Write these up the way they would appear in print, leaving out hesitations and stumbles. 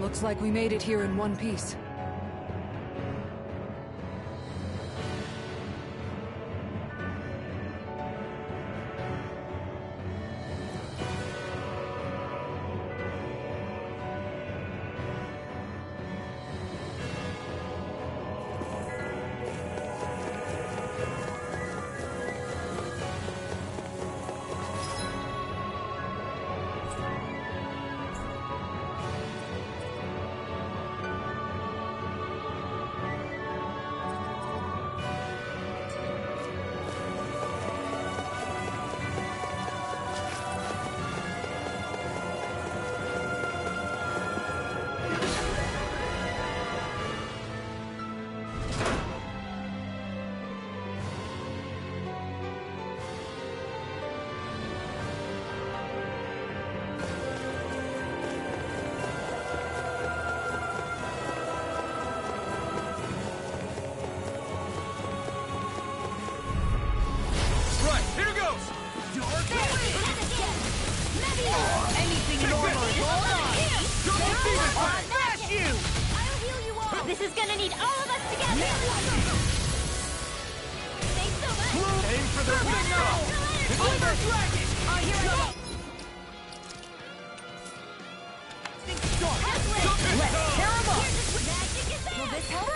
Looks like we made it here in one piece. This is gonna need all of us together! Thanks so much! Aim for the wing now! Over dragon! Oh, here I go! Let's tear him up! Will this help?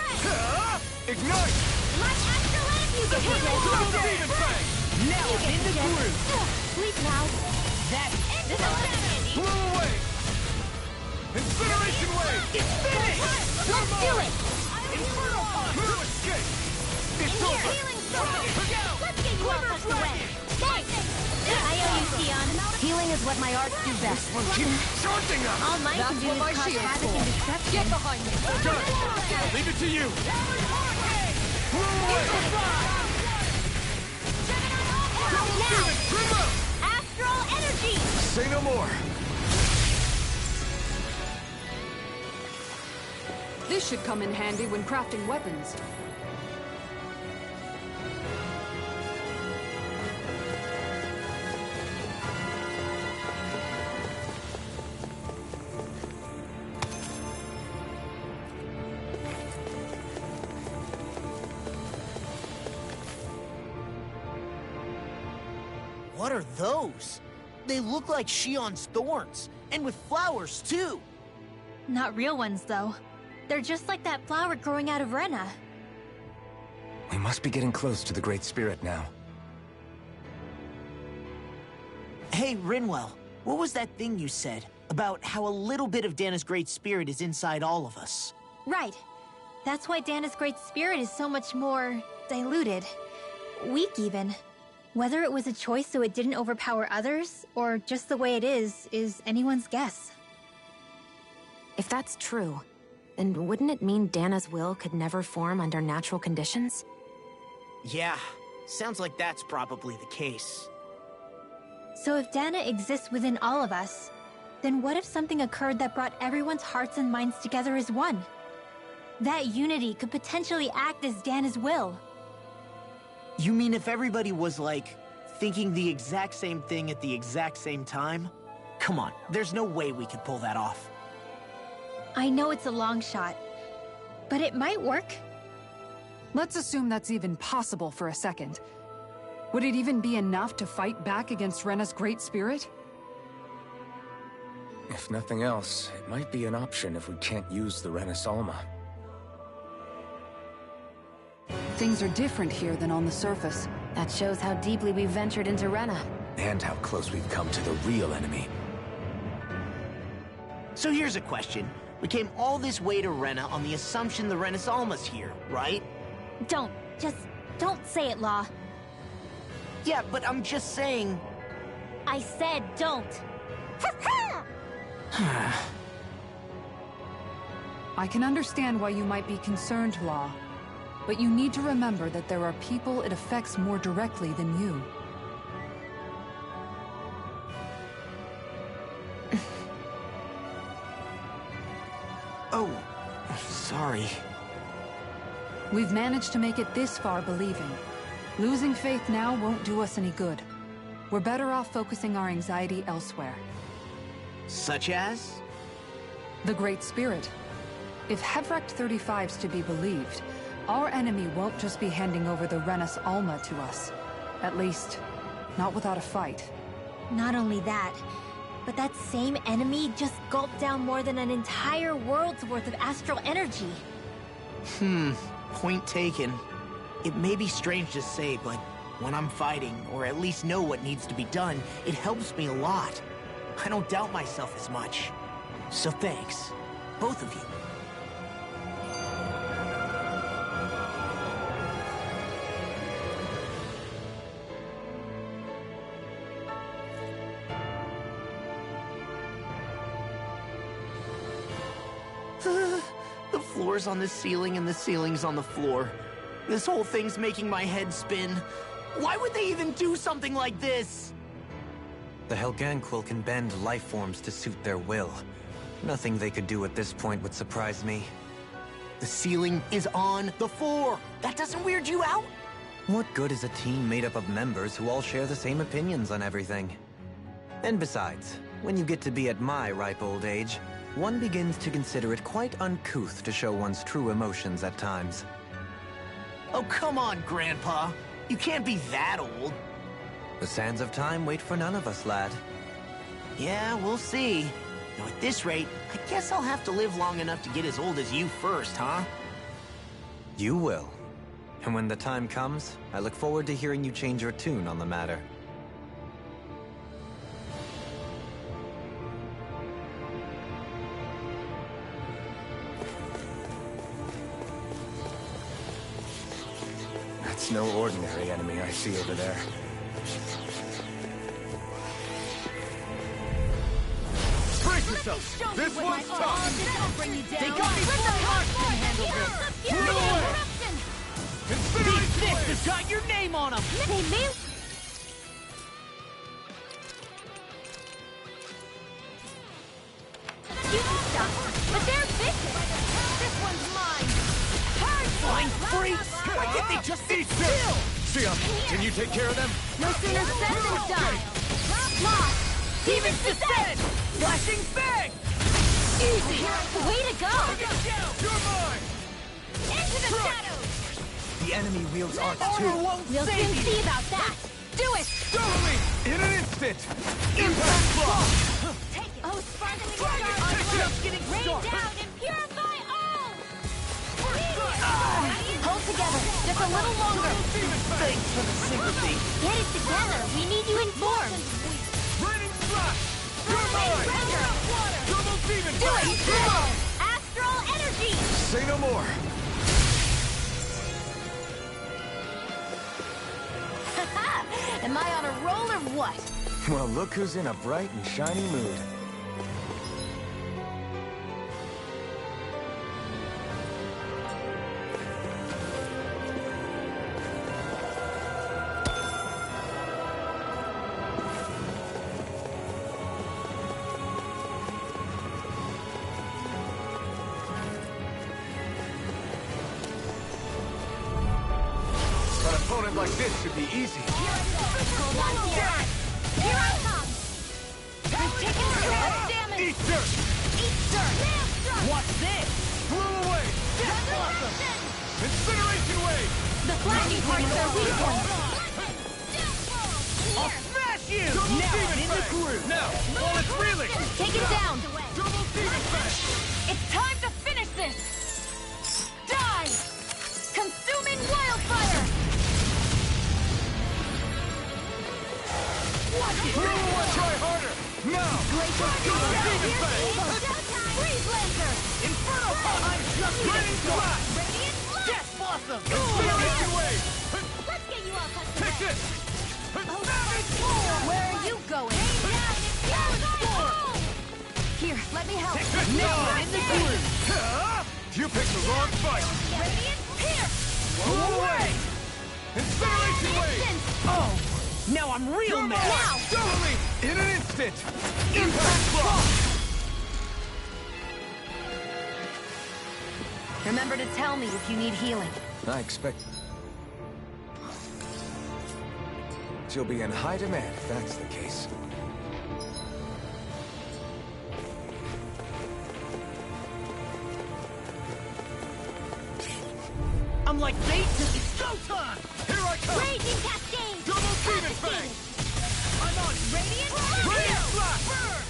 Ignite! My astral energy can handle Demon Fang! Now I'm in the groove! Sleep now! This is handy! Blow away! Incineration wave! It's finished! Let's do it! Infernal punch! No escape! It's In here! over! Healing circle! Let's get you all tucked away! Thanks! I owe you, Sion. Healing is what my arts do best. Keep charging us! All mine can do is cause havoc and destruction. Get behind me! Done! Leave it to you! Blow away! Now! Remote! Astral energy! Say no more! This should come in handy when crafting weapons. What are those? They look like Shion's thorns, and with flowers too. Not real ones, though. They're just like that flower growing out of Rena. We must be getting close to the Great Spirit now. Hey, Rinwell, what was that thing you said about how a little bit of Dana's Great Spirit is inside all of us? Right. That's why Dana's Great Spirit is so much more diluted. Weak, even. Whether it was a choice so it didn't overpower others, or just the way it is anyone's guess. If that's true, then wouldn't it mean Dana's will could never form under natural conditions? Yeah, sounds like that's probably the case. So if Dana exists within all of us, then what if something occurred that brought everyone's hearts and minds together as one? That unity could potentially act as Dana's will. You mean if everybody was, like, thinking the exact same thing at the exact same time? Come on, there's no way we could pull that off. I know it's a long shot, but it might work. Let's assume that's even possible for a second. Would it even be enough to fight back against Rena's Great Spirit? If nothing else, it might be an option if we can't use the Renasalma. Things are different here than on the surface. That shows how deeply we've ventured into Rena. And how close we've come to the real enemy. So here's a question. We came all this way to Rena on the assumption the Renasalma's here, right? Just don't say it, Law. Yeah, but I'm just saying... I said don't. I can understand why you might be concerned, Law. But you need to remember that there are people it affects more directly than you. Oh, sorry. We've managed to make it this far believing. Losing faith now won't do us any good. We're better off focusing our anxiety elsewhere. Such as? The Great Spirit. If Hevrecht 35's to be believed, our enemy won't just be handing over the Renis Alma to us. At least, not without a fight. Not only that, but that same enemy just gulped down more than an entire world's worth of astral energy. Point taken. It may be strange to say, but when I'm fighting, or at least know what needs to be done, it helps me a lot. I don't doubt myself as much. So thanks, both of you. The floor's on the ceiling and the ceiling's on the floor. This whole thing's making my head spin. Why would they even do something like this? The Helganquil can bend life forms to suit their will. Nothing they could do at this point would surprise me. The ceiling is on the floor. That doesn't weird you out? What good is a team made up of members who all share the same opinions on everything? And besides, when you get to be at my ripe old age, one begins to consider it quite uncouth to show one's true emotions at times. Oh, come on, Grandpa. You can't be that old. The sands of time wait for none of us, lad. Yeah, we'll see. Now, at this rate, I guess I'll have to live long enough to get as old as you first, huh? You will. And when the time comes, I look forward to hearing you change your tune on the matter. That's no ordinary enemy I see over there. Brace yourself! This one's tough! They got me full heart to handle this! Move away! These Incineration fists wave! have got your name on them! They may... You can stop, but they're vicious! This one's mine! Hard Flying freaks! Why can't they just be still? Sia, can you take care of them? No sooner said than done! Lost! Demons descend! Flashing bang! Easy! Way to go! You're mine! Into the shadows! The enemy wields arts Honor won't We'll save soon you! see about that! Do it! Follow me! In an instant! Impact block! Take it! Oh, sparkling Drag it! stars! Take it! Just getting Rain started! down and purify all! Hold together, just a little longer. Thanks for the sympathy. Get it together. We need you informed. Raining splash! You're mine! Turbo demon! Do it! Duel! Astral energy! Say no more! Am I on a roll or what? Well, look who's in a bright and shiny mood. An opponent like this should be easy. Hold on to your hat. Here I come. We've taken too much damage. Eat dirt! Eat dirt. What's this? Blew away! Resurrection! Incineration wave! The flashing parts are weak ones. I'll smash you! Double Now demon I'm in the fang! groove! Now, while it's reeling! Take it down. Double demon fang! It's time to finish this. Die! Consuming wildfire! Watch it! Try harder! Now! Double demon fang! Freeze Lancer! Inferno Punch! I'm just Raining splash! Radiant Blast! Death Blossom! Incineration wave! Let's get you all custom. Take this! Savage! Where are you going? Here, let me help. Now I'm in the groove! You picked the wrong fight! Radiant Pierce! Blow away! Incineration wave! Instant! Oh! Now I'm real mad! Now! Double me! In an instant! Impact block! Remember to tell me if you need healing. I expect... She'll be in high demand if that's the case. I'm like bait to the showtime! Here I come! Raging Cascade! Double demon fang! I'm on Radiant Radiant slash! burn!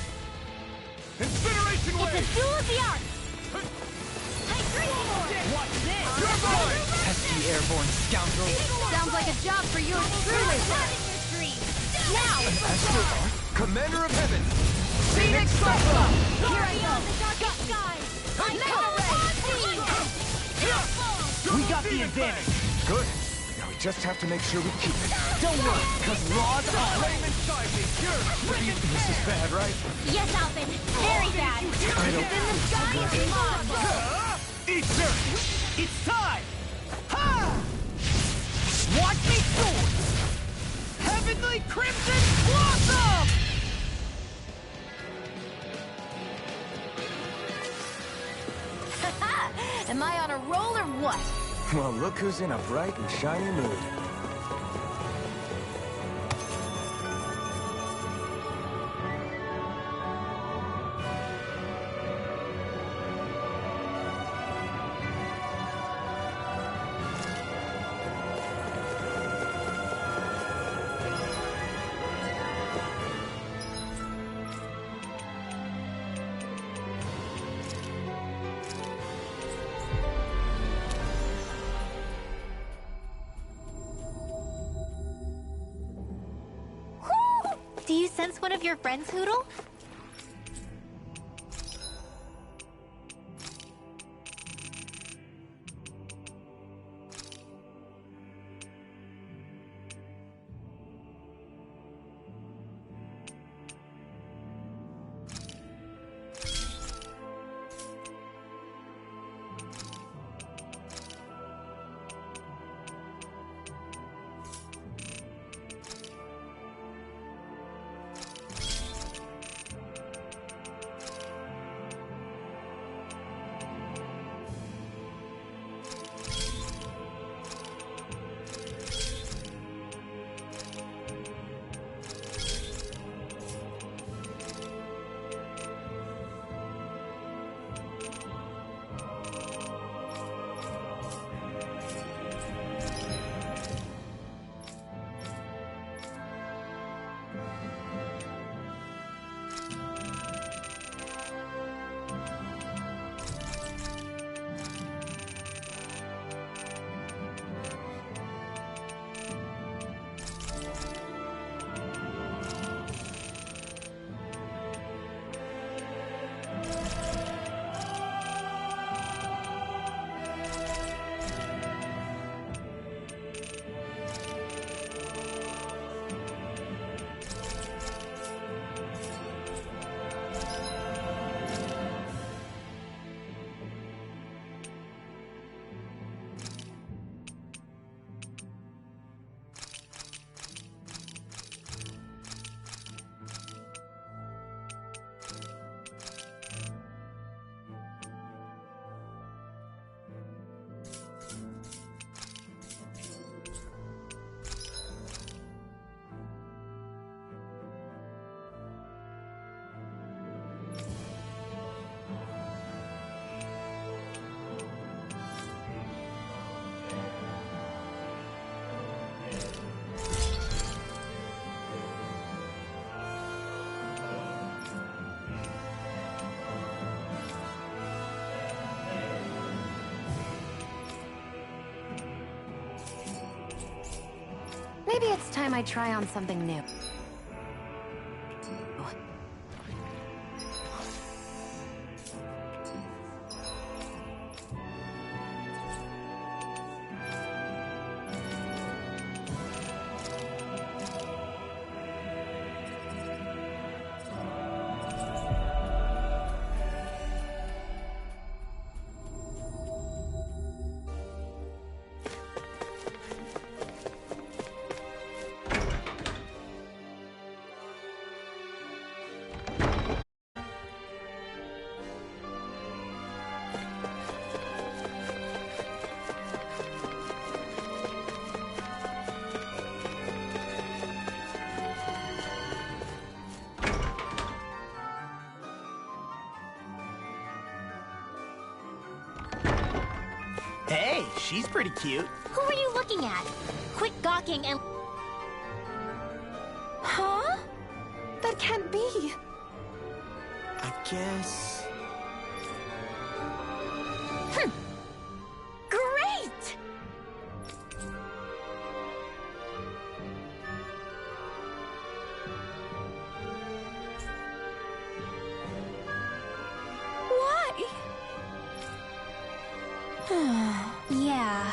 Incineration It's a wave! duel of the arts! Hydration Orb! Watch this! You're mine! Pesky airborne scoundrel! Sounds like a job for yours truly! Now! Astral Arc, Commander of Heaven! Phoenix Cyclone! Here I go! The darkest skies! We got the advantage! Good. Now we just have to make sure we keep it. Don't worry, cause Raw's on! Flame inside me! You're freaking... This is bad, right? Yes, Alvin! Very bad! I don't... Then the sky is lava! Eat dirt! It's time! Ha! Watch me soar! Heavenly Crimson Blossom! Am I on a roll or what? Well, look who's in a bright and shiny mood. Do you sense one of your friends, Hoodle? Maybe it's time I try on something new. she's pretty cute. Who are you looking at? Quit gawking and... Huh? That can't be. I guess... Great! Why? Yeah.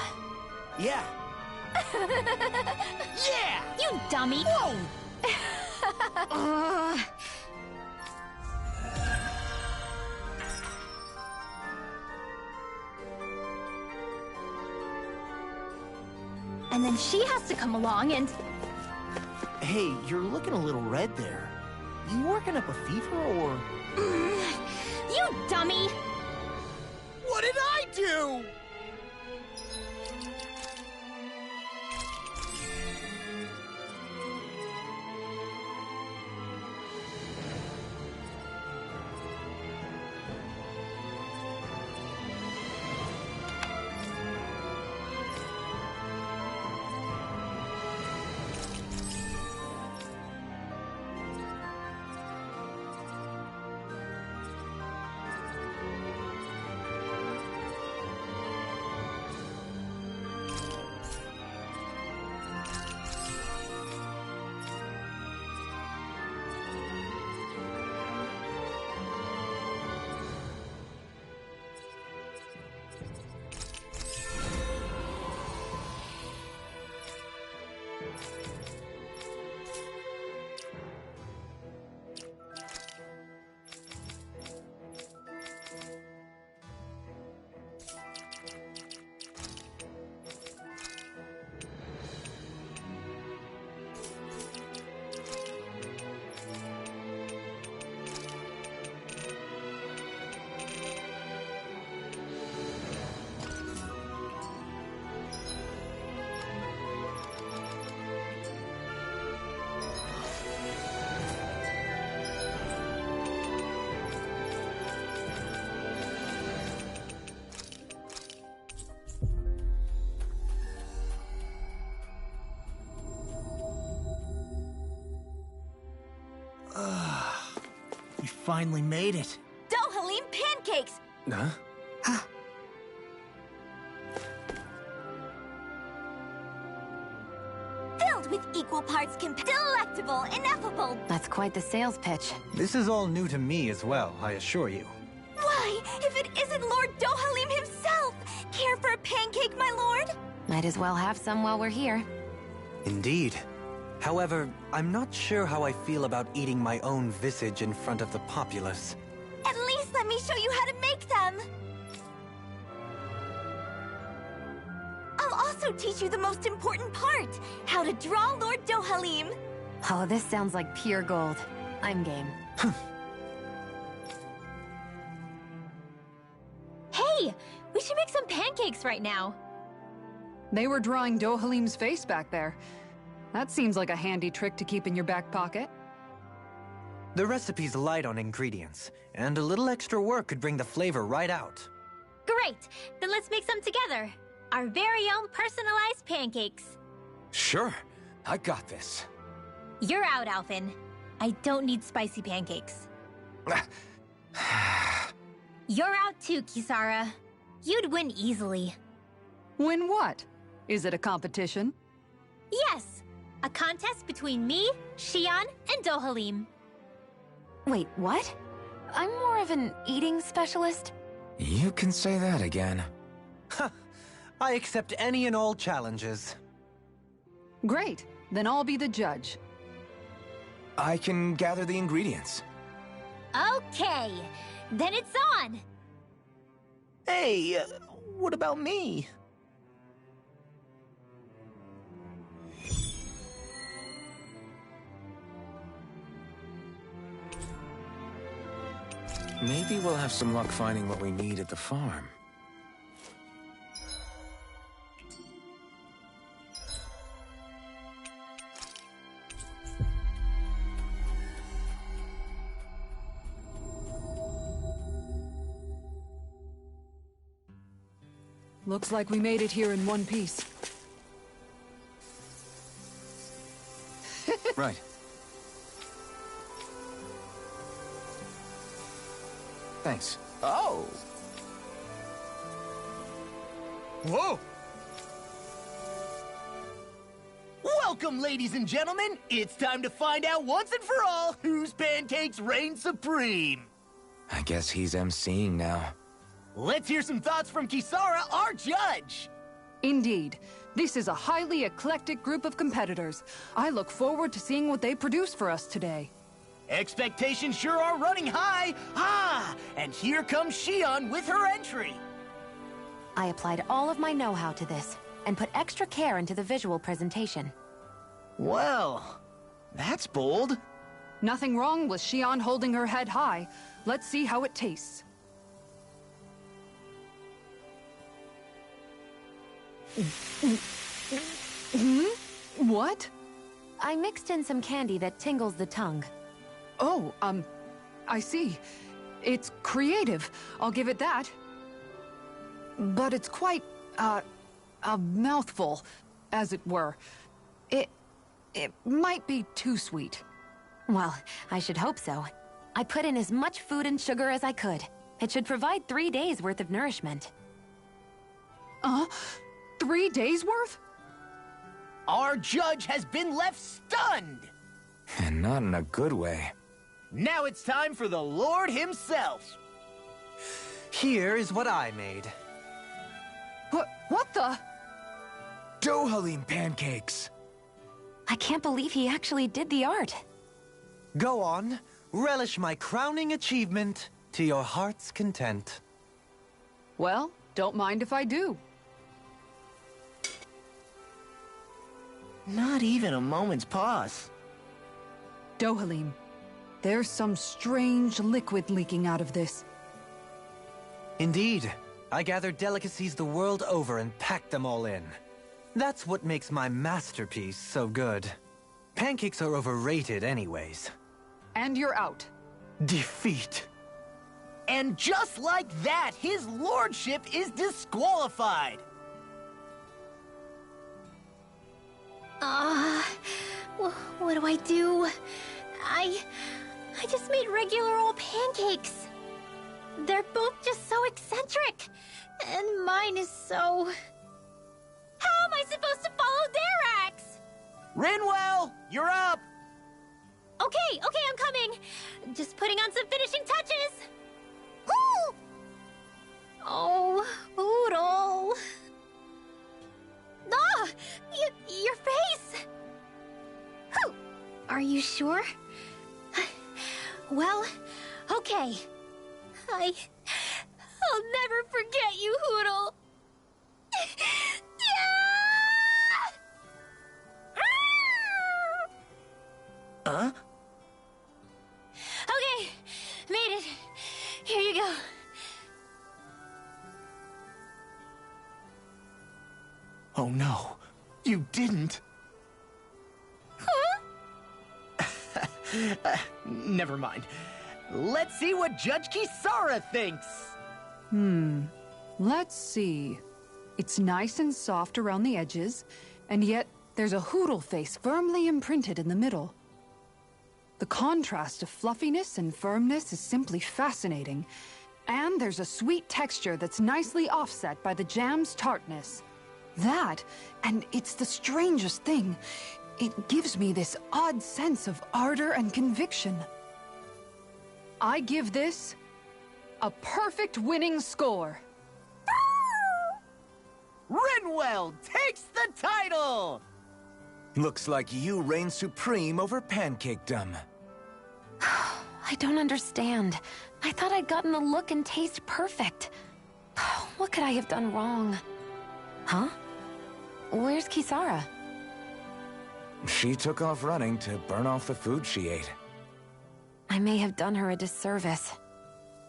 Yeah. Yeah! You dummy! Whoa! And then she has to come along and... Hey, you're looking a little red there. You working up a fever, or...? You dummy! What did I do? We finally made it. Dohalim pancakes! Huh? Filled with equal parts delectable, ineffable. That's quite the sales pitch. This is all new to me as well, I assure you. Why, if it isn't Lord Dohalim himself! Care for a pancake, my lord? Might as well have some while we're here. Indeed. However, I'm not sure how I feel about eating my own visage in front of the populace. At least let me show you how to make them! I'll also teach you the most important part, how to draw Lord Dohalim. Oh, this sounds like pure gold. I'm game. Hey, we should make some pancakes right now. They were drawing Dohalim's face back there. That seems like a handy trick to keep in your back pocket. The recipe's light on ingredients, and a little extra work could bring the flavor right out. Great, then let's make some together. Our very own personalized pancakes. Sure, I got this. You're out, Alphin. I don't need spicy pancakes. You're out too, Kisara. You'd win easily. Win what? Is it a competition? Yes, a contest between me, Shion, and Dohalim. Wait, what? I'm more of an eating specialist. You can say that again. I accept any and all challenges. Great, then I'll be the judge. I can gather the ingredients. Okay, then it's on. Hey, what about me? Maybe we'll have some luck finding what we need at the farm. looks like we made it here in one piece. Right. Thanks. Oh. Whoa! Welcome, ladies and gentlemen. It's time to find out once and for all whose pancakes reign supreme. I guess he's emceeing now. Let's hear some thoughts from Kisara, our judge. Indeed. This is a highly eclectic group of competitors. I look forward to seeing what they produce for us today. Expectations sure are running high. Ah, and here comes Shion with her entry. I applied all of my know-how to this, and put extra care into the visual presentation. Well, that's bold. Nothing wrong with Shion holding her head high. Let's see how it tastes. What? I mixed in some candy that tingles the tongue. Oh, I see. It's creative. I'll give it that. But it's quite, a mouthful, as it were. It might be too sweet. Well, I should hope so. I put in as much food and sugar as I could. It should provide 3 days' worth of nourishment. 3 days worth? Our judge has been left stunned. And not in a good way. Now it's time for the Lord himself. Here is what I made. What the? Dough halim pancakes! I can't believe he actually did the art. Go on, relish my crowning achievement to your heart's content. Well, don't mind if I do. Not even a moment's pause. Dohalim, there's some strange liquid leaking out of this. Indeed. I gathered delicacies the world over and packed them all in. That's what makes my masterpiece so good. Pancakes are overrated anyways. And you're out. Defeat. And just like that, his lordship is disqualified. What do I do? I just made regular old pancakes. They're both just so eccentric. And mine is so... How am I supposed to follow their acts? Rinwell, you're up. Okay, I'm coming. Just putting on some finishing touches. Woo! Oh, Oodle. Ah! Your face! Whew. Are you sure? Well, okay. I'll never forget you, Hoodle. Huh? Okay, made it. Here you go. Oh no, you didn't. Huh? Never mind. Let's see what Judge Kisara thinks. Let's see. It's nice and soft around the edges, and yet there's a Hoodle face firmly imprinted in the middle. The contrast of fluffiness and firmness is simply fascinating. And there's a sweet texture that's nicely offset by the jam's tartness. That, and it's the strangest thing, it gives me this odd sense of ardor and conviction. I give this a perfect winning score. Rinwell takes the title! Looks like you reign supreme over pancakedom. I don't understand. I thought I'd gotten the look and taste perfect. What could I have done wrong? Huh? Where's Kisara? She took off running to burn off the food she ate. I may have done her a disservice.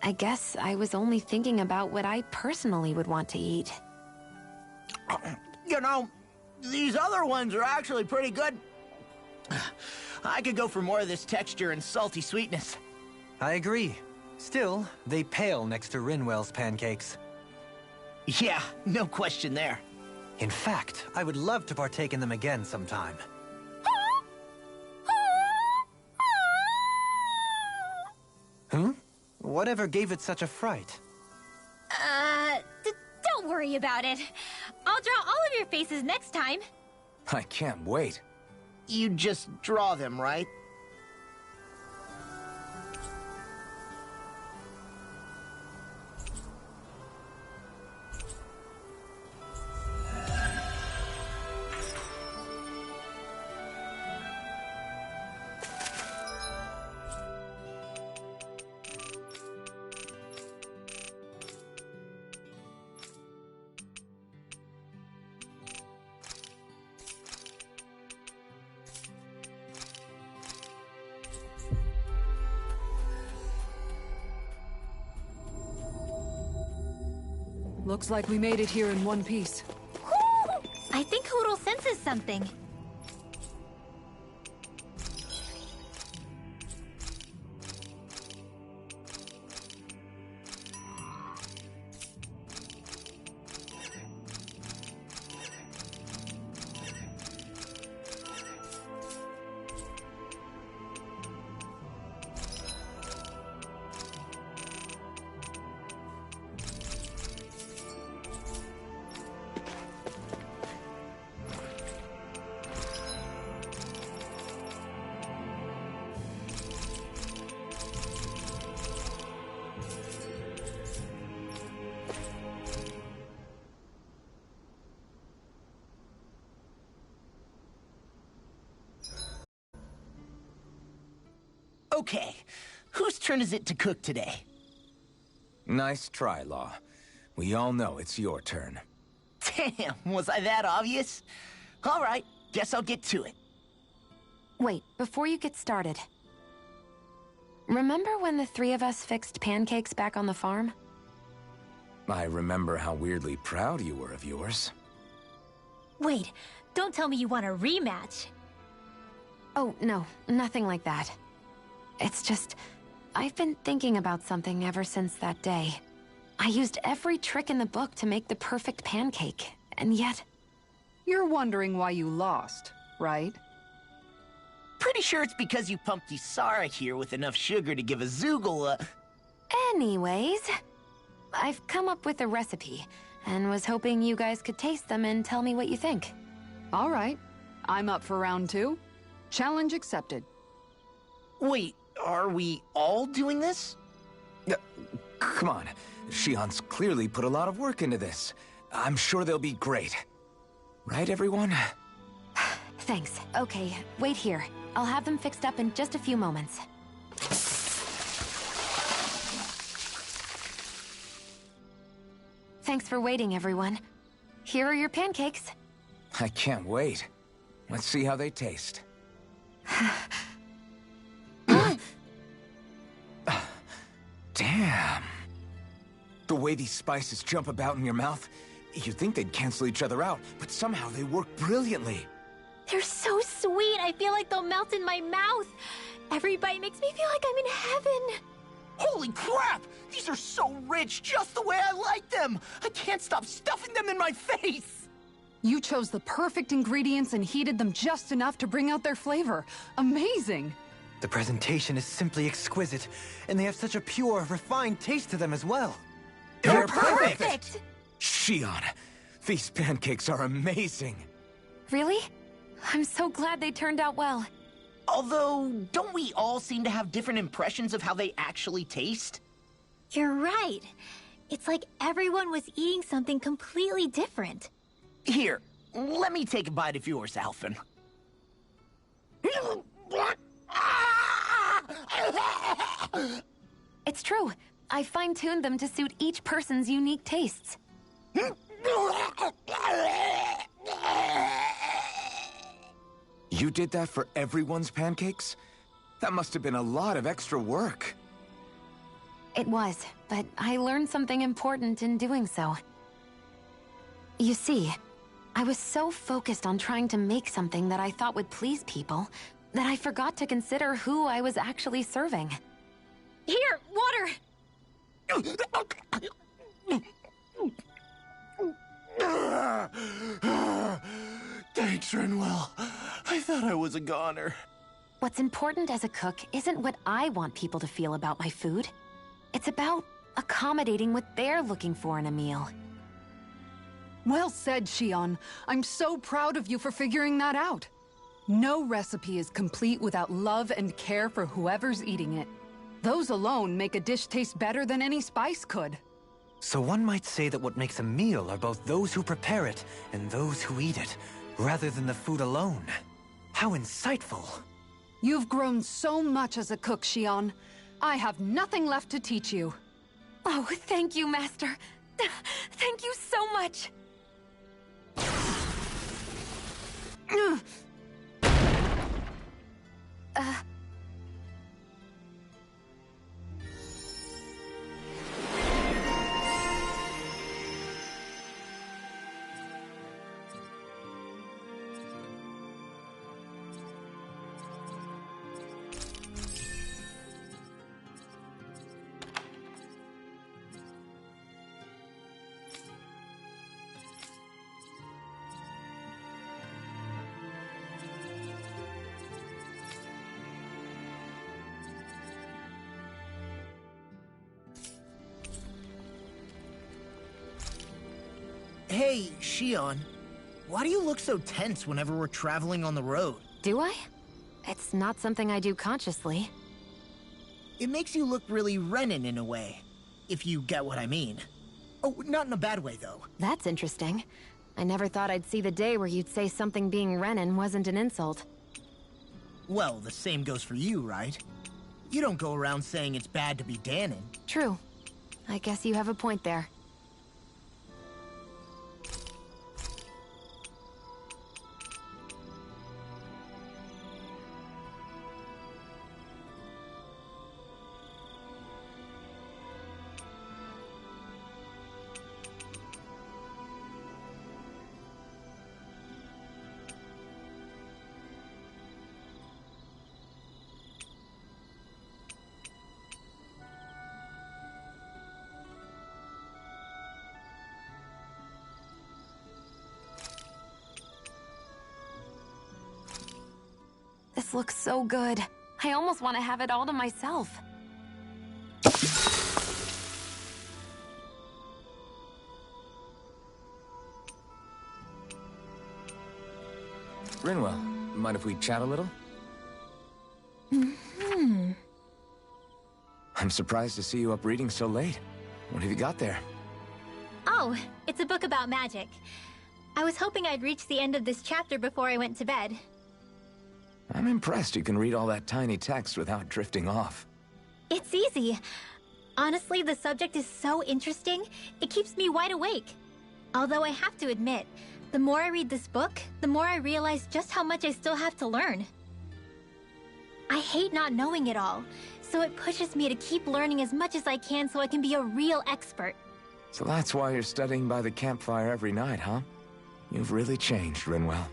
I guess I was only thinking about what I personally would want to eat. You know, these other ones are actually pretty good. I could go for more of this texture and salty sweetness. I agree. Still, they pale next to Rinwell's pancakes. Yeah, no question there. In fact, I would love to partake in them again sometime. Hmm? Whatever gave it such a fright? Don't worry about it. I'll draw all of your faces next time. I can't wait. You just draw them, right? Looks like we made it here in one piece. I think Hoodle senses something. Okay, whose turn is it to cook today? Nice try, Law. We all know it's your turn. Damn, was I that obvious? All right, guess I'll get to it. Wait, before you get started. Remember when the three of us fixed pancakes back on the farm? I remember how weirdly proud you were of yours. Wait, don't tell me you want a rematch. Oh, no, nothing like that. It's just, I've been thinking about something ever since that day. I used every trick in the book to make the perfect pancake, and yet... You're wondering why you lost, right? Pretty sure it's because you pumped Isara here with enough sugar to give a Zoogle a... Anyways, I've come up with a recipe, and was hoping you guys could taste them and tell me what you think. All right. I'm up for round 2. Challenge accepted. Wait, are we all doing this? Come on. Shion's clearly put a lot of work into this. I'm sure they'll be great. Right, everyone? Thanks. Okay, wait here. I'll have them fixed up in just a few moments. Thanks for waiting, everyone. Here are your pancakes. I can't wait. Let's see how they taste. Damn. The way these spices jump about in your mouth, you'd think they'd cancel each other out, but somehow they work brilliantly. They're so sweet, I feel like they'll melt in my mouth. Every bite makes me feel like I'm in heaven. Holy crap! These are so rich, just the way I like them! I can't stop stuffing them in my face! You chose the perfect ingredients and heated them just enough to bring out their flavor. Amazing! The presentation is simply exquisite, and they have such a pure, refined taste to them as well. They're Perfect! Shion, these pancakes are amazing. Really? I'm so glad they turned out well. Although, don't we all seem to have different impressions of how they actually taste? You're right. It's like everyone was eating something completely different. Here, let me take a bite of yours, Alphen. It's true. I fine-tuned them to suit each person's unique tastes. You did that for everyone's pancakes? That must have been a lot of extra work. It was, but I learned something important in doing so. You see, I was so focused on trying to make something that I thought would please people that I forgot to consider who I was actually serving. Here, water! Thanks, Renwell. I thought I was a goner. What's important as a cook isn't what I want people to feel about my food. It's about accommodating what they're looking for in a meal. Well said, Shion. I'm so proud of you for figuring that out. No recipe is complete without love and care for whoever's eating it. Those alone make a dish taste better than any spice could. So one might say that what makes a meal are both those who prepare it and those who eat it, rather than the food alone. How insightful! You've grown so much as a cook, Shion. I have nothing left to teach you. Oh, thank you, Master. Thank you so much. Hey, Shion. Why do you look so tense whenever we're traveling on the road? Do I? It's not something I do consciously. It makes you look really Renin in a way, if you get what I mean. Oh, not in a bad way, though. That's interesting. I never thought I'd see the day where you'd say something being Renin wasn't an insult. Well, the same goes for you, right? You don't go around saying it's bad to be Danon. True. I guess you have a point there. This looks so good. I almost want to have it all to myself. Rinwell, mind if we chat a little? I'm surprised to see you up reading so late. What have you got there? Oh, it's a book about magic. I was hoping I'd reach the end of this chapter before I went to bed. I'm impressed you can read all that tiny text without drifting off. It's easy. Honestly, the subject is so interesting, it keeps me wide awake. Although I have to admit, the more I read this book, the more I realize just how much I still have to learn. I hate not knowing it all, so it pushes me to keep learning as much as I can so I can be a real expert. So that's why you're studying by the campfire every night, huh? You've really changed, Rinwell.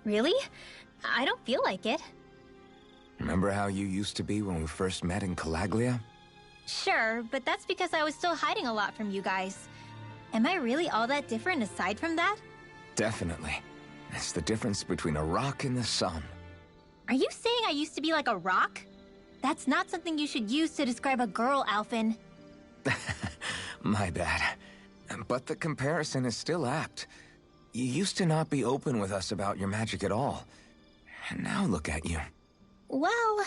Really? I don't feel like it. Remember how you used to be when we first met in Calaglia? Sure, but that's because I was still hiding a lot from you guys. Am I really all that different aside from that? Definitely. It's the difference between a rock and the sun. Are you saying I used to be like a rock? That's not something you should use to describe a girl, Alphen. My bad. But the comparison is still apt. You used to not be open with us about your magic at all. And now look at you. Well,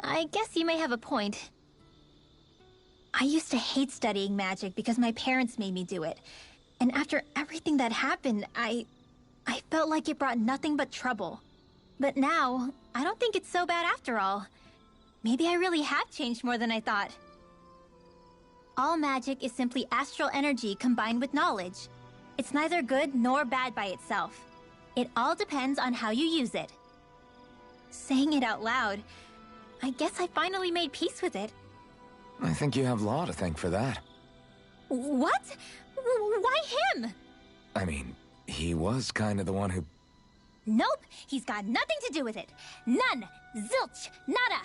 I guess you may have a point. I used to hate studying magic because my parents made me do it. And after everything that happened, I felt like it brought nothing but trouble. But now, I don't think it's so bad after all. Maybe I really have changed more than I thought. All magic is simply astral energy combined with knowledge. It's neither good nor bad by itself. It all depends on how you use it. Saying it out loud, I guess I finally made peace with it. I think you have Law to thank for that. What? Why him? I mean, he was kind of the one who... Nope, he's got nothing to do with it. None. Zilch. Nada.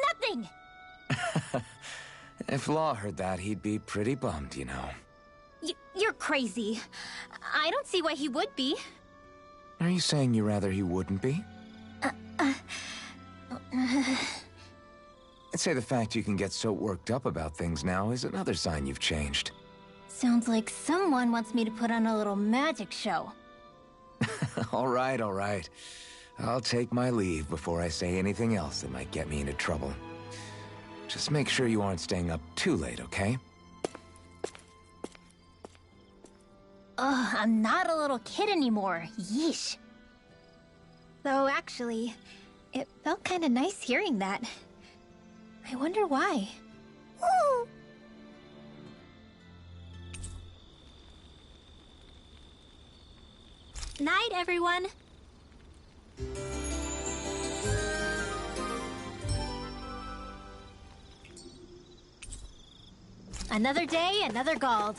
Nothing. If Law heard that, he'd be pretty bummed, you know. You're crazy. I don't see why he would be. Are you saying you rather he wouldn't be? I'd say the fact you can get so worked up about things now is another sign you've changed. Sounds like someone wants me to put on a little magic show. All right, all right. I'll take my leave before I say anything else that might get me into trouble. Just make sure you aren't staying up too late, okay? Ugh, I'm not a little kid anymore. Yeesh. Though, actually, it felt kinda nice hearing that. I wonder why. Woo! Night, everyone. Another day, another Gald.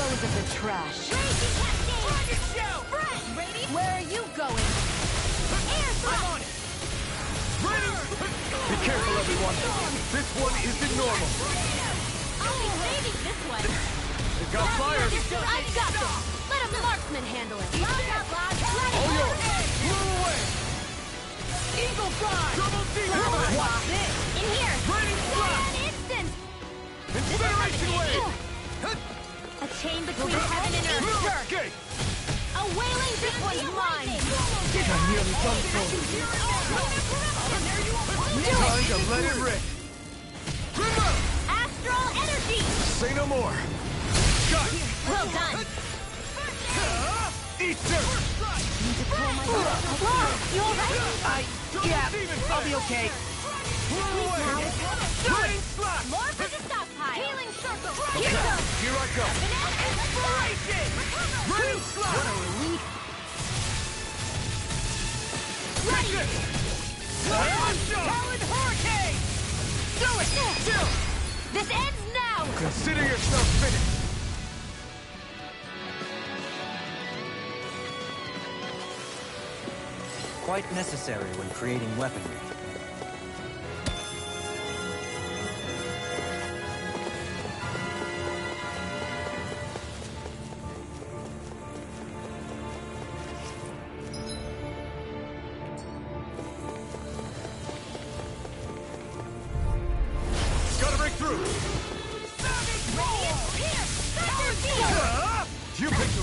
Of the trash. Where are you going? I'm on it! Ready! Be careful, everyone! This one isn't normal! I'll be saving this one. It got fired! I've got this. Let a marksman handle it. All yours! Move away! Eagle Fly! Double demon! What's this? In here. Ready, flash! An instant. Incineration wave! A chain between heaven and earth. Okay! A wailing this one's mine. I'm nearly done for. Time to let it rip! Remember! Astral energy. Say no more! Got it! Well done. Eat dirt! You alright? Yeah, I'll be okay. Move away! Burning slap! More for the stockpile. Healing circle. Okay, here I go! Inspiration! Burning slap! What a relief! Take it! Talon Hurricane! Do it! Chill! This ends now. Consider yourself finished! Quite necessary when creating weaponry. Gotta break through!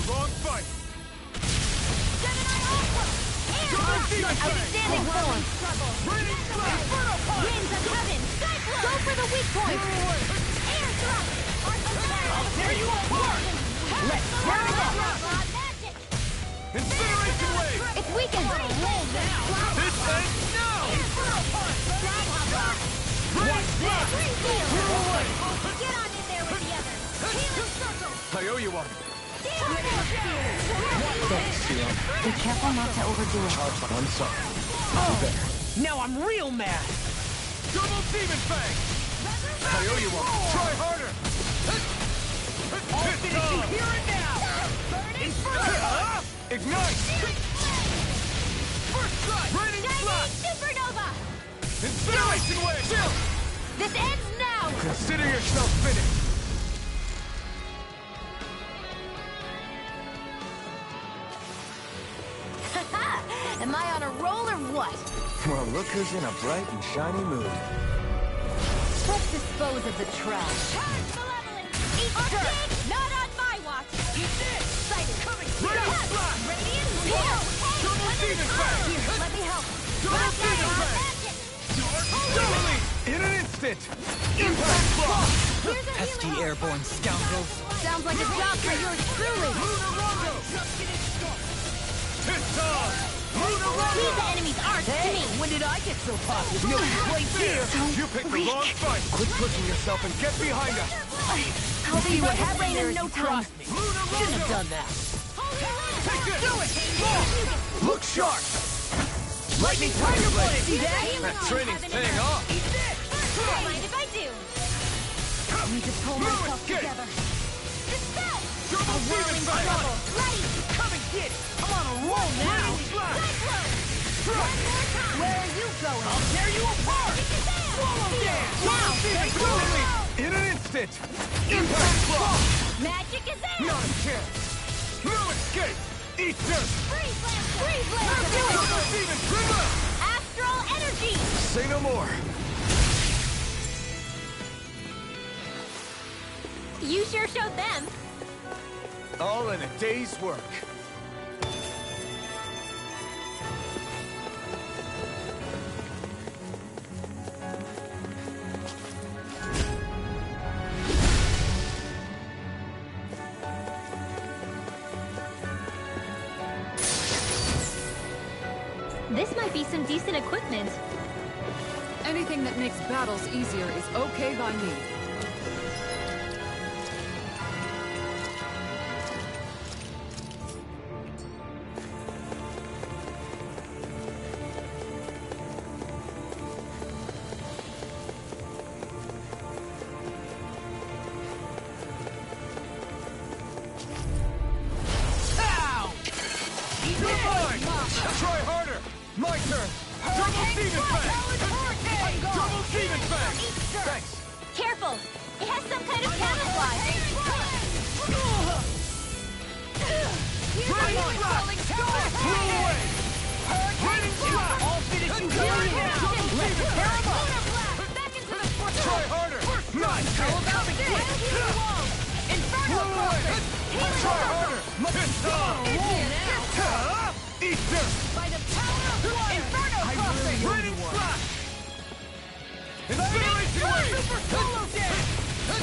wrong fight! Outstanding form! Winds of heaven! Go for the weak point! Air thrust! I'll tear you apart! Let's burn it up! Magic! Incineration wave! It's weakened! This ends now! Watch this! Get on in there with the others! Healing circle! I owe you one. Thanks, Shion. Be careful not to overdo it. I'm sorry. Now I'm real mad! Double demon fang! I owe you one. Try harder! I'll finish you here and now! Ignite! First strike! Raining flash! Supernova! Incineration wave! This ends now! Consider yourself finished! Am I on a roll or what? Well, look who's in a bright and shiny mood. Let's dispose of the trash. Eat dirt! Not on my watch! Eat this! Sighted! Coming! Radiant flash! Radiant Zero! Double demon fang! Here, let me help! Double demon fang! Doubly! In an instant! Impact block! Pesky airborne scoundrels. Sounds like a job for yours truly! It's on! Leave the enemy's arts to me! When did I get so popular? No place here! You picked the wrong fight! Quit pushing yourself and get behind us! I'll be what happens in no time! Trust me. Shouldn't have done that. Take this! Do it! Look sharp! Lightning Tiger Blade! See that? That training's paying off! Don't mind if I do! Need to pull myself escape. together. Dispel! Double demon fang! Light! Come and get it! I'm on a roll now! Cyclone! Strike! Where are you going? I'll tear you apart! Swallow dance! Now! In an instant! Impact block! Magic is in! Not a chance! No escape! Eat dirt! Freeze Lancer! Freeze Lancer! Double demon trigger! Astral energy! Say no more! You sure showed them. All in a day's work. This might be some decent equipment. Anything that makes battles easier is okay by me. Try harder! My turn! Double demon fang! Double demon fang! Thanks! Careful! It has some kind of camouflage! Raining flash! Blow away! Raining flash! I'll finish you here and now! Let's tear 'em up! Back into the force! Try harder! Nice! How about it? Blow away! Try harder! Eat dirt! By the power of water! Inferno crossing! Raining flash! Incineration wave! Super solo dance!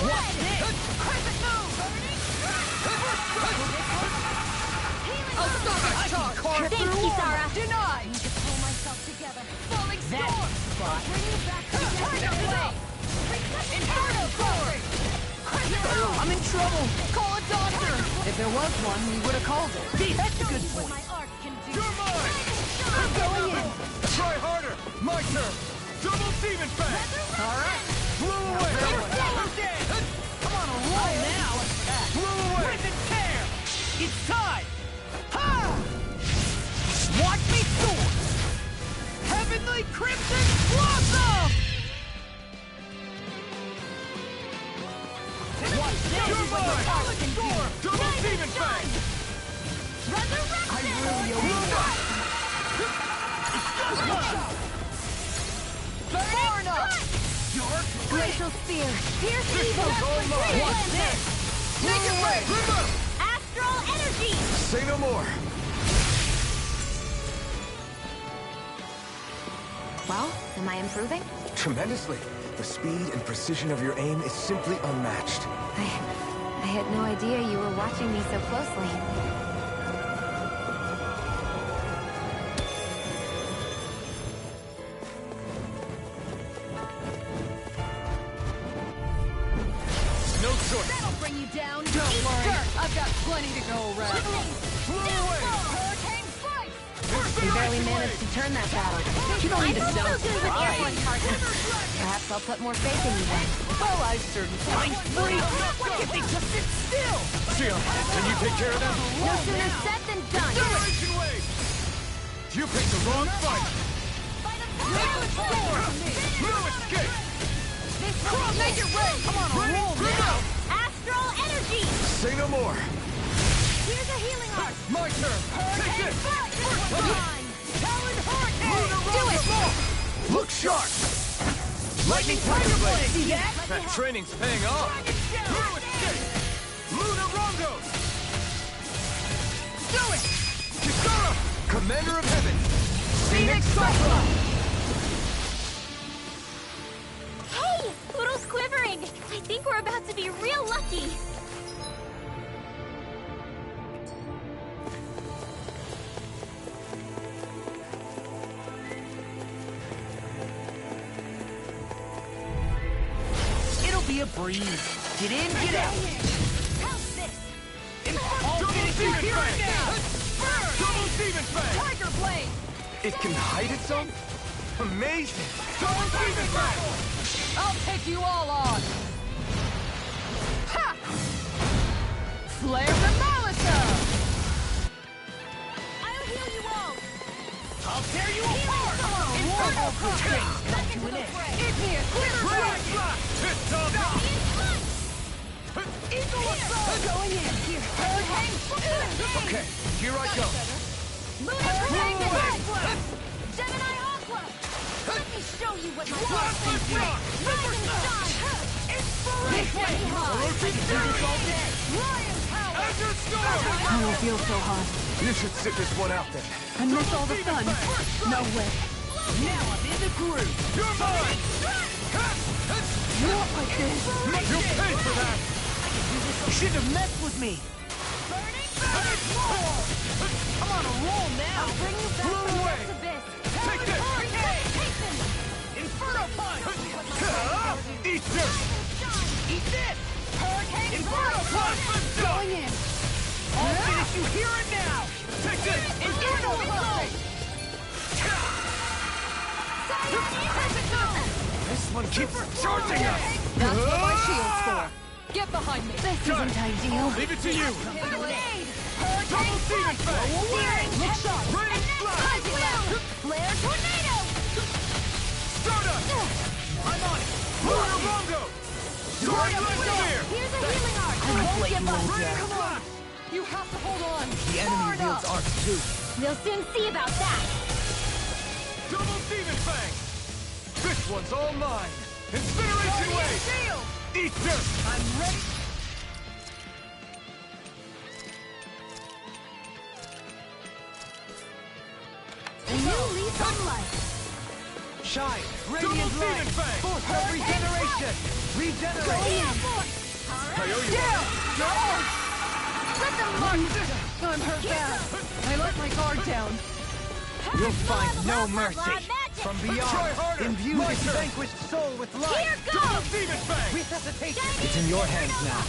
Watch this! Crescent move! I'll stop that charge! Thanks, Kisara! Denied! Need to pull myself together. Falling That storm! spot. Bring you back together! Inferno crossing! I'm in trouble! Call a doctor! If there was one, we would have called it. That's a good point. My art can do. You're mine! I'm going in! Try harder! My turn! Double demon fang! Alright. Blow away! Solo dance! I'm on a roll now! Blow away! Rip and tear! It's time! Ha! Watch me soar! Heavenly Crimson Blossom! Watch this! You're What mine! your art can do! Double demon fang! Resurrection! I really owe you one. Burn up! Glacial spear! Pierce evil! all mine. Watch this! Make it rain! Astral Astral energy! Say no more! Well, am I improving? Tremendously. The speed and precision of your aim is simply unmatched. I had no idea you were watching me so closely. No choice. That'll bring you down. Don't Eat worry. dirt. I've got plenty to go around. Flew away. Hurricane strike! We barely managed to turn that battle. You don't need to I'm sound so good with airborne surprised. targets. Perhaps I'll put more faith in you then. Well, I certainly find free. Why can't they just sit still? Sion, can you take care of them? No sooner said than done. Generation Wave! You picked the wrong fight! No escape! Make it rain! Come on, Ready? roll Bring now! out! Astral energy! Say no more! Here's a healing arc. My turn! Take this! Talon hurricane! Do it! Look sharp! Lightning Tiger Blade! See that? That training's paying off! No escape! Luna Rongo! Do it! Kisara! Commander of Heaven! Phoenix Cyclone! Hey! Poodle's quivering! I think we're about to be real lucky! It'll be a breeze. Get in, get out. How's this? Double Demon Fang! Double Demon Fang! Tiger Blade! It can hide itself? Amazing! Double Demon Fang! I'll take you all on! Ha! Flare the Malisa! I'll heal you all! I'll tear you apart. Inferno Things come to an end. Give me a quiver Red strike! Blast! Hit top! Eagle Assault! Going in! Here! Hurricane! Okay, here I go. Lunar Aqua! Gemini Aqua! Let me show you what my Blast can the do! rock! Rising Sun! Inspiration! Orochi's serious all day. Lion Power! Azure Storm! I don't feel so hot. You should sit this one out then. I miss all the fun. No way. Now I'm in the groove. You're mine! Not like this. You'll pay for that! You shouldn't have messed with me. I'm on a roll now. I'll bring you back Blow from the away. next abyss! Take this! Hasten! Inferno punch. Eat dirt! Eat this. Hurricane Inferno punch. Going in. I'll finish you here and now. Take this! Inferno Blade! This one keeps charging us! That's what my shield's for. Get behind me. This Got it. ideal. Leave it to you! Grenade! Double Demon Fang! Look sharp. Raining Blast! Flare tornado! Stardust! I'm on it. Lunar Rongo! Soaring Legendary! Here's a healing arc! I won't let you roll Raining down. Blast! You have to hold on. The enemy wields arc too. We'll soon see about that! Double Demon Fang! This one's all mine! Incineration Wave! Eat dirt! I'm ready. A new leaf on life! Shine! Double Radiant Demon light! Fang! Force of regeneration! Regenerate! I owe you one. Let them march! I'm hurt bad. I let my guard down. You'll find no Love, mercy! love, magic! From Try beyond, harder. imbue My this turn. vanquished soul with Here life! Double goes! Demon Fang! Resuscitation! It's in your hands now.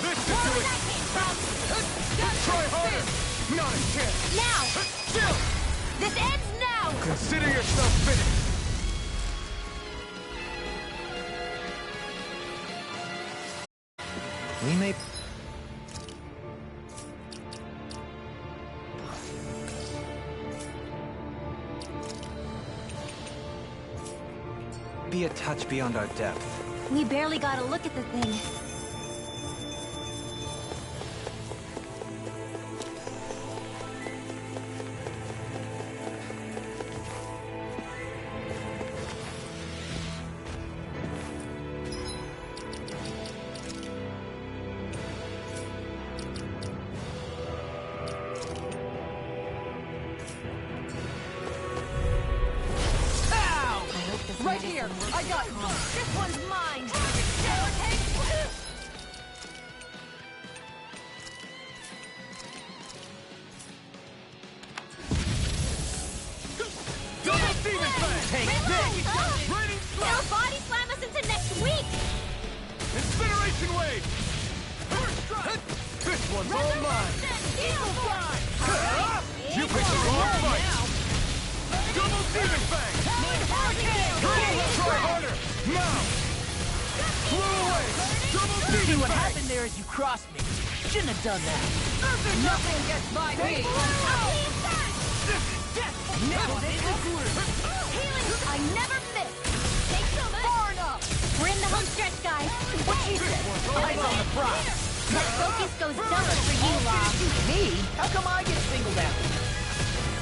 This should do it! Try harder! Not a chance! Now! Still! This ends now! Consider yourself finished! We may... be a touch beyond our depth. We barely got a look at the thing. Right here! I got one! This one's mine! Double demon fang! Take this! Raining They'll slap! body slam us into next week! Incineration wave! This one's all mine! You picked the wrong fight! Double demon fang! Try harder! Now! Blow away! Double See demon what fang! happened there as you crossed me. Shouldn't have done that. Nothing gets by me! I never miss! Take some far enough! We're in the home stretch, guys! What she said! Eyes on the prize. That focus goes double for you, Law! Me? How come I get singled out?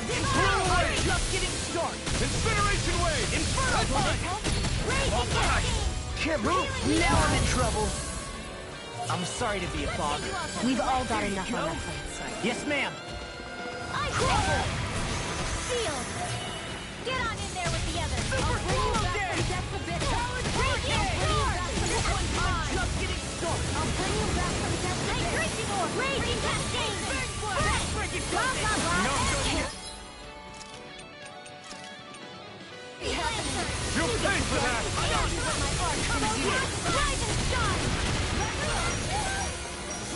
away! I'm just getting started. Incineration wave! Inferno punch! Can't move! Now I'm in trouble. I'm sorry to be a bother. We've all got enough on our plates. Yes, ma'am. Sealed! Get on in there with the others! I'll bring you back from death a bit! Break it! This one's mine! Just getting started. I'll bring you back from death a bit! Hey, Crazy More! Raging Cascade! Blah, blah, blah! You'll pay for that! Rise and shine!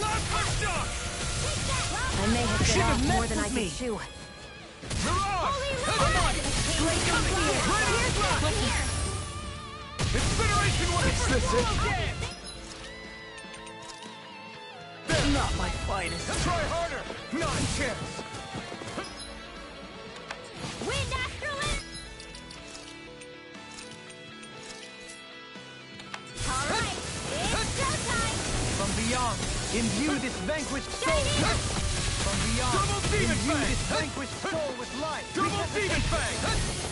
Last my shot! I may have bit Should've off more messed than I with could me. chew. Mirage! Incineration wave! Is this it? Not my finest. Try harder! Not a chance! Wind Astrolist! Alright, it's showtime! From beyond, imbue this vanquished soul. Shiny! From beyond, Double demon imbue fang! this vanquished soul with life. Double demon fang!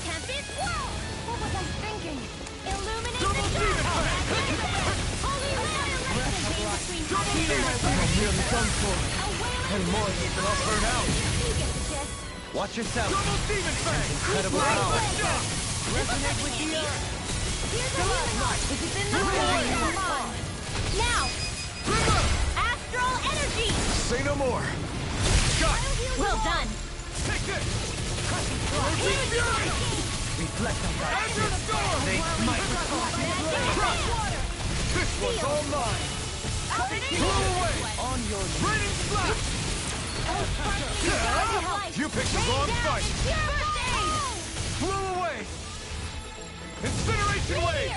Can't be swallowed! What was I thinking? Illuminate Double the demon dark! fang! Holy Rider! Double demon fang! I'm nearly done for. And more of it, I'll burn out! You get the gist. Watch yourself. Double demon fang! Incredible Last power. my shot! Resonate with the earth. Here's the healing light. This is in the room. Come on. Now, Astral Energy! Say no more! Got it! Well done. Take this! Here's the Reflect on that. Enter storm! This one's all mine! Blow away! On your Raining slap! You picked the wrong fight! Blow away! Incineration wave!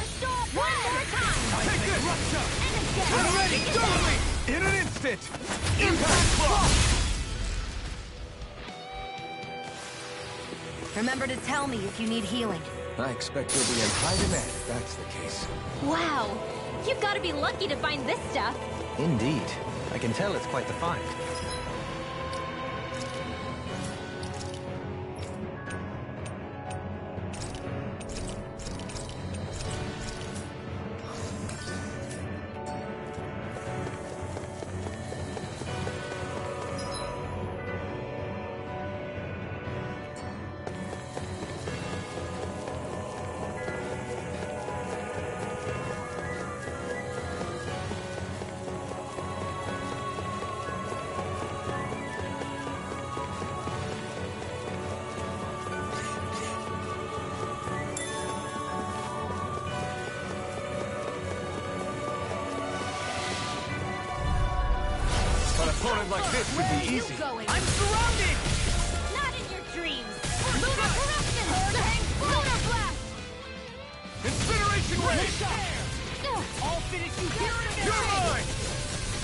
One more time. Take this! And again. I'm ready! Totally! In an instant! Impact block! Remember to tell me if you need healing. I expect you'll be in high demand if that's the case. Wow. You've got to be lucky to find this stuff. Indeed. I can tell it's quite the find. An opponent like this would be easy. I'm surrounded! Not in your dreams. Lunar Corruption! Lunar Blast! Incineration wave! I'll finish you here in a minute. You're mine!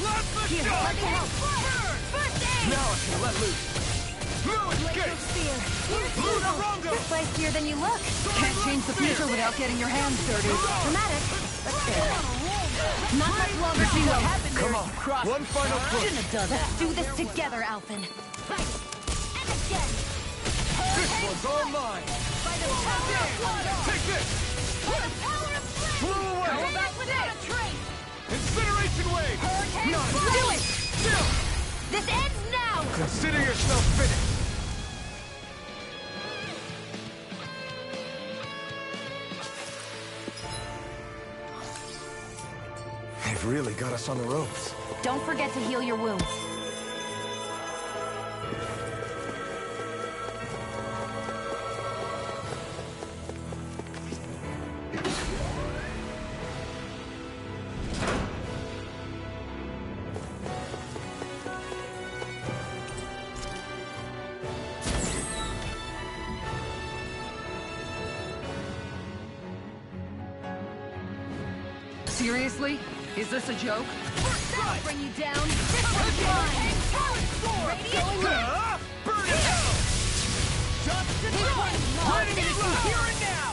Last my Here, shot! let me help. First aid! Now I can let loose. No escape! Luna Rongo! This life's here than you look. Can't change the future without getting your hands dirty. Dramatic, but fair. Not much longer to See what go. happened there Come as on, you crossed one me. final push. Shouldn't have done that. Do this together, Alphen. Right. And again. This one's all mine! By the power of water! Take this! By the power of flame! Blow away! Back without a trace! Incineration wave! Not Do it! Still! This ends now! Consider yourself finished! really got us on the ropes. Don't forget to heal your wounds. Seriously? Is this a joke? That'll bring you down. This one's mine. Radiant. Burn it out! Ready to go here and now!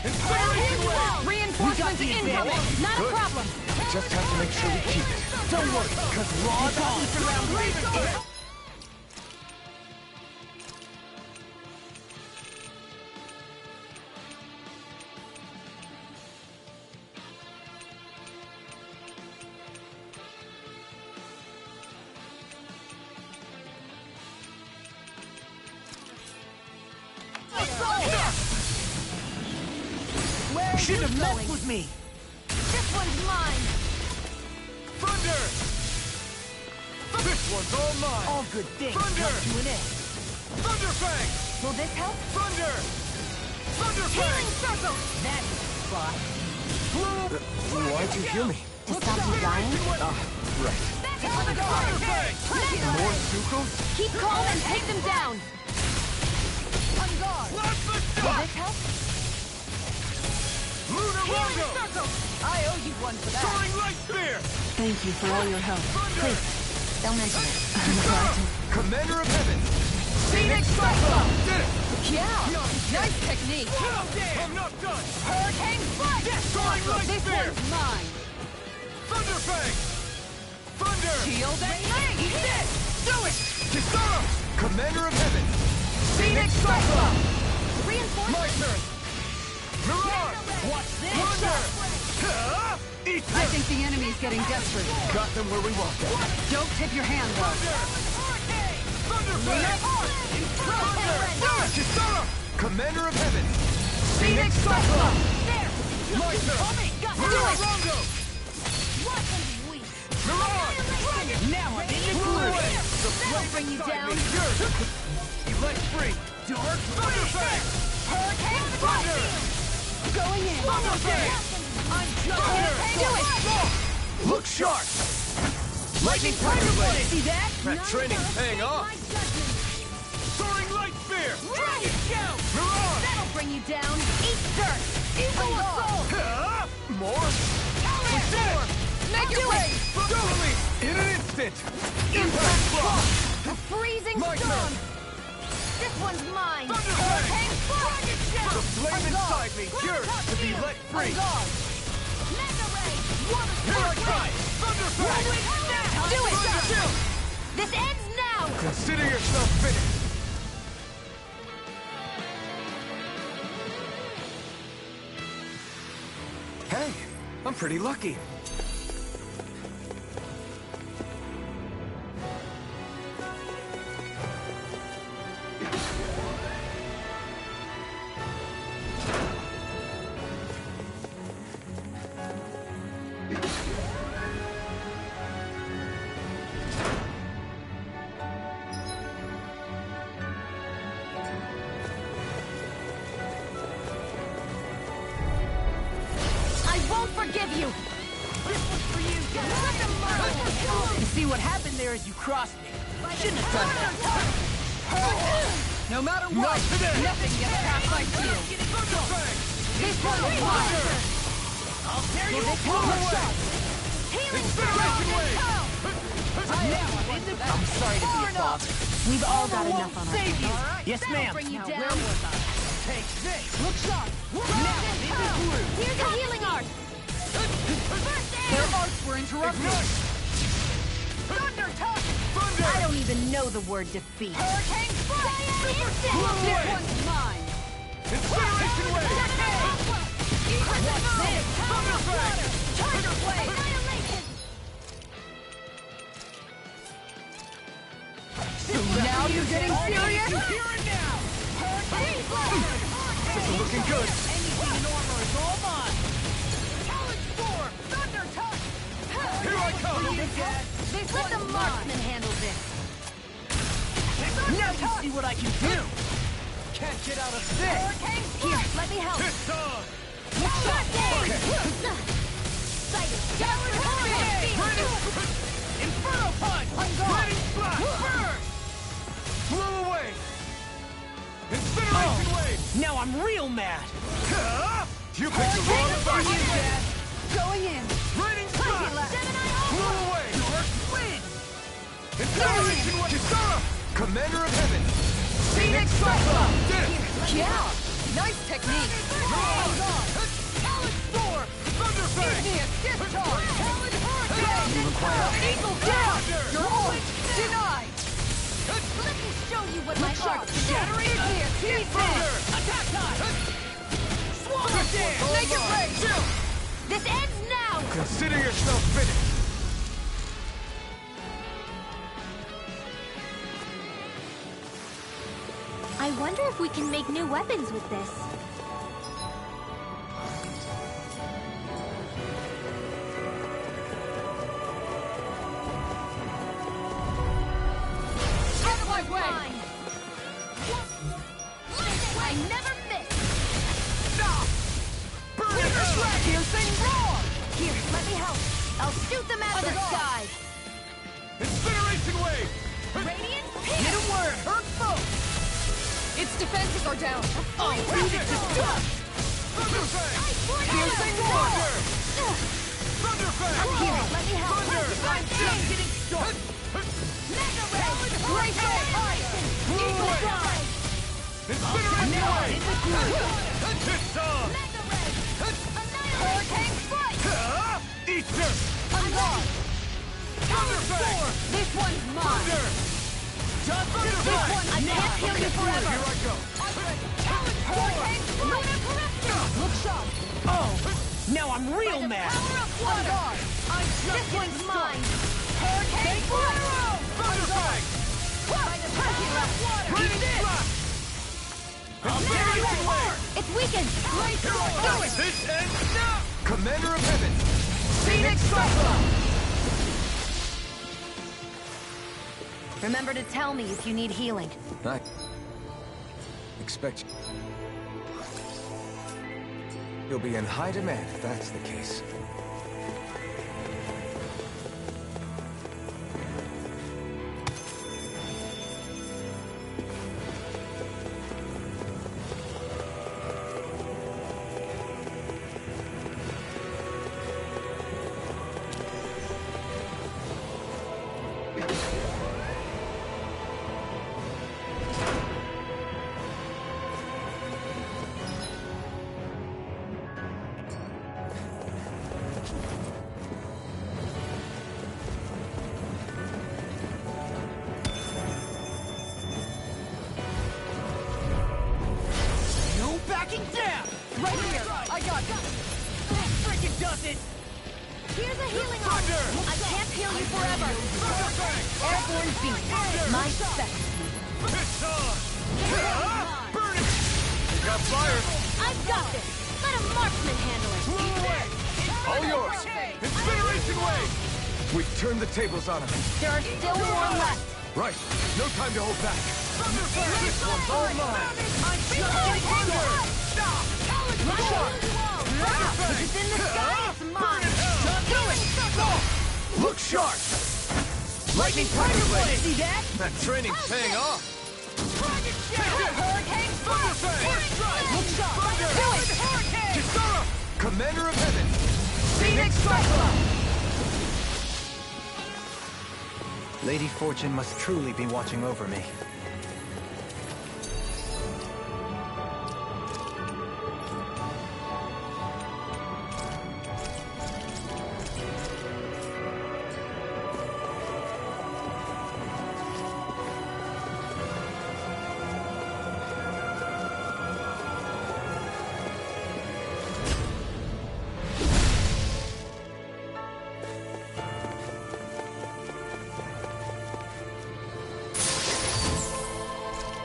Incineration wave! Reinforcements incoming! Not a problem! Just have to make sure we keep it. Don't worry, because Raw's on. You shouldn't have messed with me! This one's mine. Thunder! This one's all mine! All good things Thunder! come to an end. Thunder Fang! Will this help? Thunder! Thunder Fang! Healing circle. That's spot. Why'd you heal me? To stop you dying? Right. Back on the guard. More Sukos? Keep calm and take them down! On guard. Will this help? Lunar Rondo! I owe you one for that. Soaring Light Spear! Thank you for all your help. Thunder! Don't mention it. Commander of Heaven! Phoenix Cyclone! Did it! Yeah! Nice technique! I'm not done! Hurricane strike. Soaring Light This Spear! one's mine! Thunder Fang! Thunder! Shield and Eat this! Do it! Kisara! Commander of Heaven! Phoenix Cyclone! My turn! Mirage! What's this? Thunder! Eat I this! think the enemy's getting desperate. Got them where we want them. Don't tip your hand, though. Thunder Fang! Thunder! Kisara! Commander of Heaven! Phoenix Cyclone! My turn! Lunar Rondo! Mirage! Now I'm in the Blow groove. away! The That'll flame bring you inside down. me! Yours! Elect-free! Dark Thunder Fang! Hurricane Thunder! going in. Thunder Fang! I'm Thunder! Do it. Look sharp! Lightning Tiger Blade! See that? That training's paying off! My judgment. Soaring Light Spear! Dragon shout. Mirage! That'll bring you down. Eat dirt. Eagle assault. More? Restore. Make it rain! Totally! In an instant! Impact Block! A freezing My storm. turn. This one's mine. Thunder Hurricane Fang! Dragon shout. The flame inside me! Yours to be let free! Mega ray. Water Here I spark. come! Thunder Fang! Do it. Shield! This ends now. Consider yourself finished! Hey, I'm pretty lucky. I won't forgive you. This was for you, guys. You see what happened there is you crossed me. Shouldn't have done that. No matter what, nothing gets past my shield. Thunder Fang! This one is mine! I'll tear you apart. Healing Incineration wave! I'm sorry to be a father. We've all got enough on our Save you. Yes, That'll ma'am. bring you Now, down. where was I? Take this. Look sharp! Now I'm in the groove. Here's a healing art. First Their aid. arts were interrupted! Ignite! Thunder touch. Thunder! I don't even know the word defeat. Hurricane strike. This Wave! one's mine! Incineration wave! What's this? Thunder Fang! Tiger blade. Annihilation. Now you're getting serious? Here and now! Hurricane blade. This is looking good! Anything in armor is all mine. Talon storm. Thunder touch. Let the marksman handle this. Now you see what I can do! Can't get out of this! Here, let me help. It's on! Inferno punch! Lightning splash! Burn! Blow away! Incineration wave! Now I'm real mad! You picked the wrong fight! Going in. Lightning splash! Blow away! Win! Incineration wave! Kisara! Commander of Heaven! Phoenix Cyclone! Did it! Yeah. Nice technique. Talon Storm! Thunder Give Fang! me a discharge. Talon Hurricane. Eagle down. You're on. Denied. Let me show you what my Shock. art can do. Give me a tear Thunder! Attack time! Swallow dance. Make it rain. This ends now! Consider yourself finished! I wonder if we can make new weapons with this. Out of my way. Fine. I never miss! Piercing roar. Here, let me help. I'll shoot them out of the sky. Incineration wave! Radiant Get a word! Hurt folks! Its defenses are down. Oh, beat it to dust! Thunder Fang! Piercing roar. Thunder Fang! Here, let me help. Thunder! I'm just getting started! Mega Ray! Great high. Eagle Fly! Incineration wave! It's on! Mega Ray! Hurricane strike. Easter! I'm gone. Thunder Fang! This one's mine. Thunder! Thunder This Fang! one's I can't heal you forever! Here I go! Hurricane strike. Look sharp. Oh! Now I'm real mad! On guard. This one's mine! Hurricane strike. Thunder Fang! Raining Splash! Incineration wave! It's weakened! This ends now! Commander of Heaven! Phoenix Cyclone. Remember to tell me if you need healing. I expect you'll be in high demand if that's the case. No backing down! Right here. I got it. That frickin' does it! Here's a healing arm! Thunder! I can't heal you forever! Thunder Fang! Airborne beam. My spec. It's on! Burn it! You got fire! I've got this! Let a marksman handle it! Blow away! All yours! Incineration wave! We've turned the tables on him. There are still more left! Right. No time to hold back. Thunder Fang! This one's all mine! I'm just getting started! Stop! Thunder Fang! It's in the sky, it's mine! Do it! Look sharp! Lightning Tiger Blade! See that? That training's paying off! Hurricane Thunder Fang! Look sharp. Thunder! Do it. Kisara! Commander of Heaven! Phoenix Cyclone. Lady Fortune must truly be watching over me.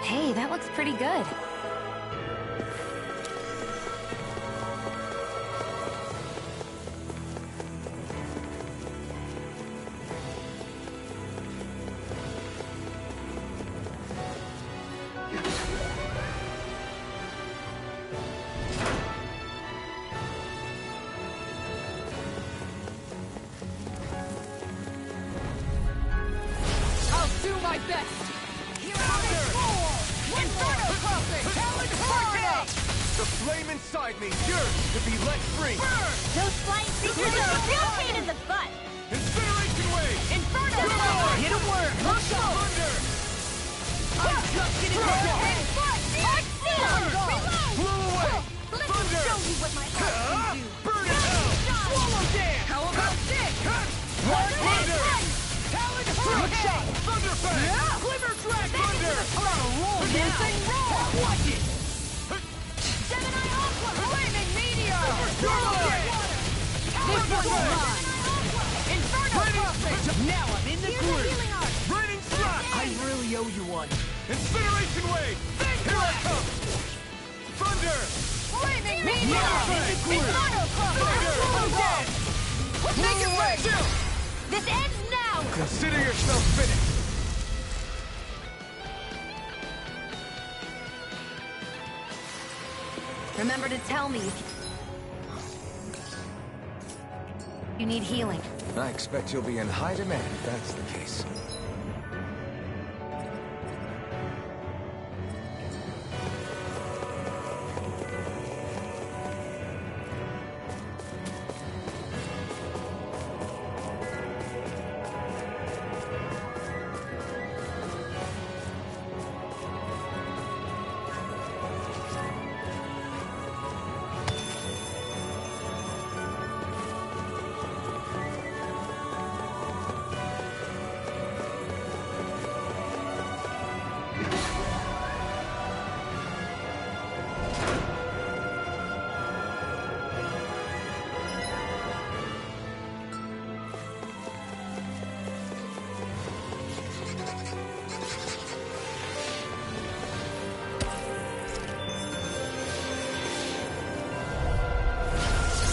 Hey, that looks pretty good. The flame inside me yearns to be let free. Burn! Those flying creatures are a real pain in the butt. Incineration wave! Inferno! Hit a worm! Let's go! Thunder! I'm just getting Hurricane! Arc Seal! Blow away! Let me Thunder! show you what my arc can do. Burn it out! Swallow dance! How about this? Thunder! Talon hurricane! Thunder Fang! Glimmer dragon! Thunder! Roll dancing roll! Watch it! Gemini Aqua! Flaming meteor! This one's mine! Inferno perfect! Now I'm in the Here's a groove! healing arc. Raining slash! I really owe you one. Incineration wave! Here I come! Thunder! Flaming meteor! In the groove! Inferno perfect. Make it right! This ends now! Consider yourself finished! Remember to tell me if you need healing. I expect you'll be in high demand if that's the case.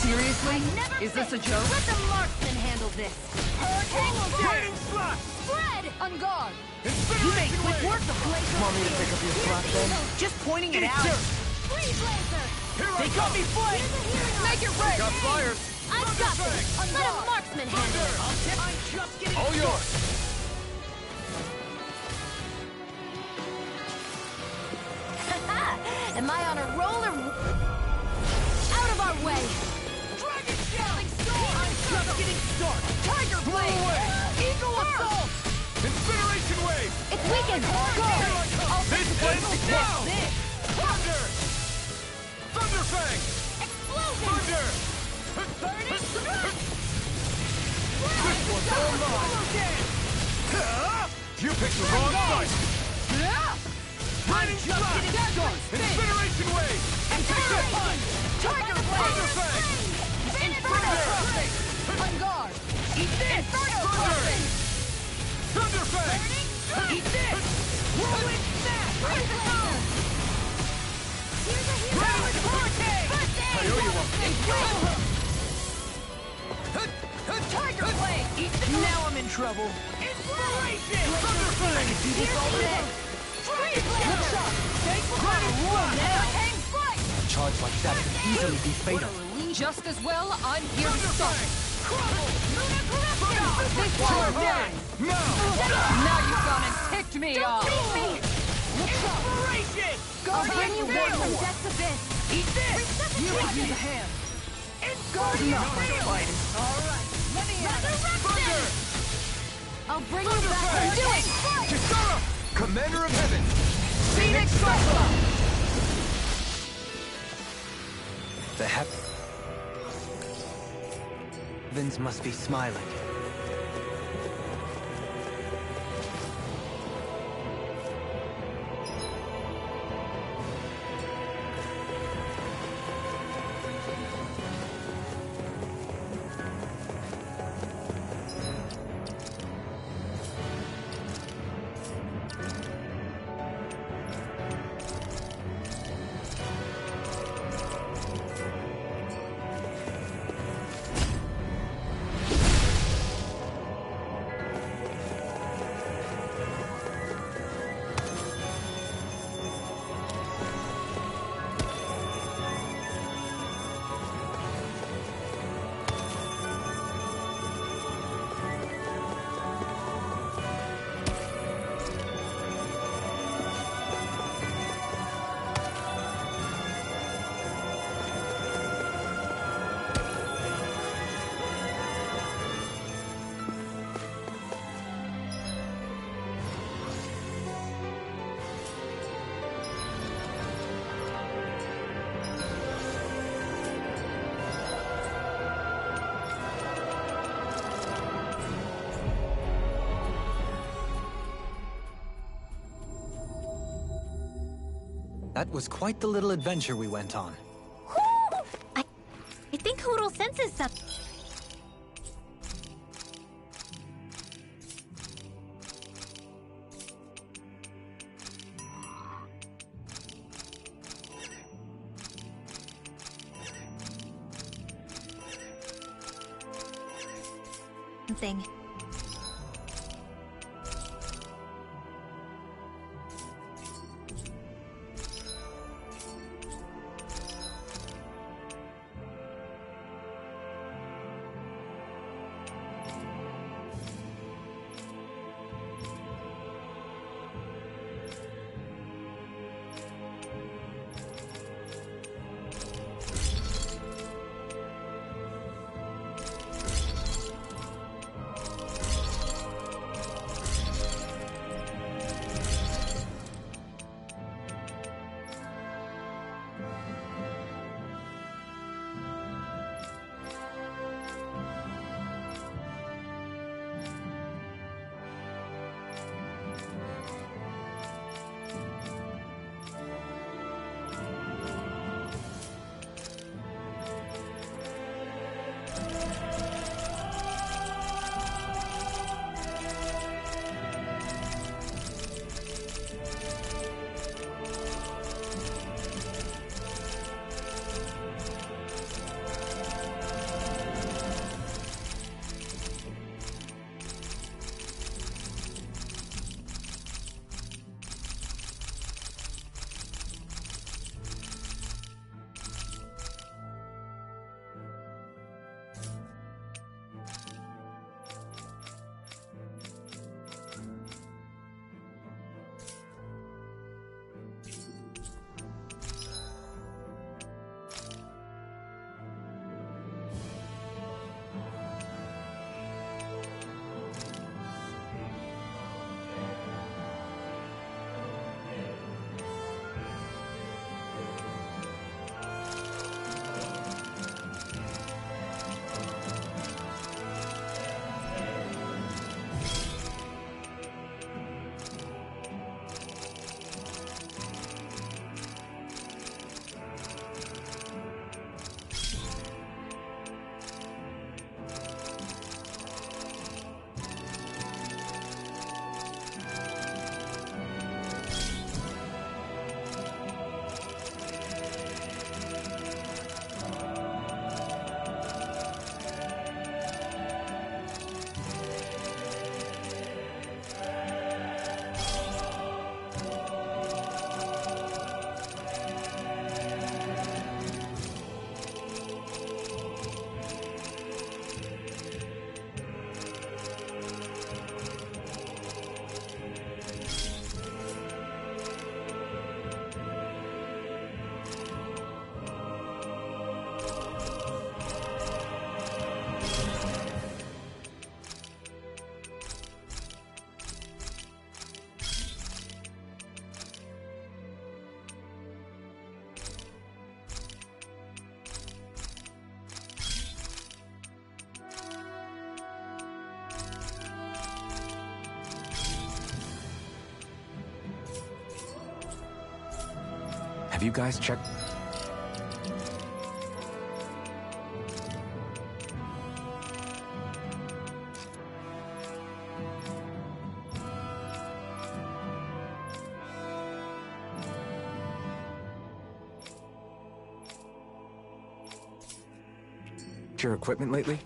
Seriously? Is this a joke? Let the marksman handle this. Raining slash! Spread! On guard! You made Incineration quick wave! work of Blazer! Want me to pick up your slack then? Just pointing it Eat out! dirt! Freeze laser! Here They I got come! me flanked! Here's a healing arc. Make it rain! Got flyers! I've got this! Let a marksman handle it! I'm just getting All yours! Am I on a roller? Out of our way! Dragon Shell! I'm just getting started! Tiger Blade! away! Eagle Assault! Incineration wave! It's weakened! Go! This ends now! This! Thunder! Thunder Fang! Explosion! Thunder! This one's all mine! You picked the wrong fight! Raining just slash! getting started! Incineration wave! Inferno Punch! Tiger Thunder Blade! Fang! Inferno Perfect! On guard! Eat this! Inferno Perfect! Thunder Fang! Eat this! Whirlwind Smash! Raining Hurricane! I owe you one. Tiger Blade! Eat this! Now I'm in trouble! Inspiration! Thunder Fang! Do this all day! Dragon Blade! Thanks for the room now! Hang flight! A charge like that can easily be fatal. Just as well, I'm here to Thunder stop. Fang! This Try one's hard! dead! Now! Now you've gone and ticked me off! Inspiration! I'll bring you back from more. death's abyss! Eat this! You will use a hand! Inspiration! Alright, let me at it! Thunder! I'll bring you back from Do it! Kisara! Commander of Heaven! Phoenix Cyclone! The heavens must be smiling. That was quite the little adventure we went on. I think Hoodle senses something. Have you guys checked? Your equipment lately?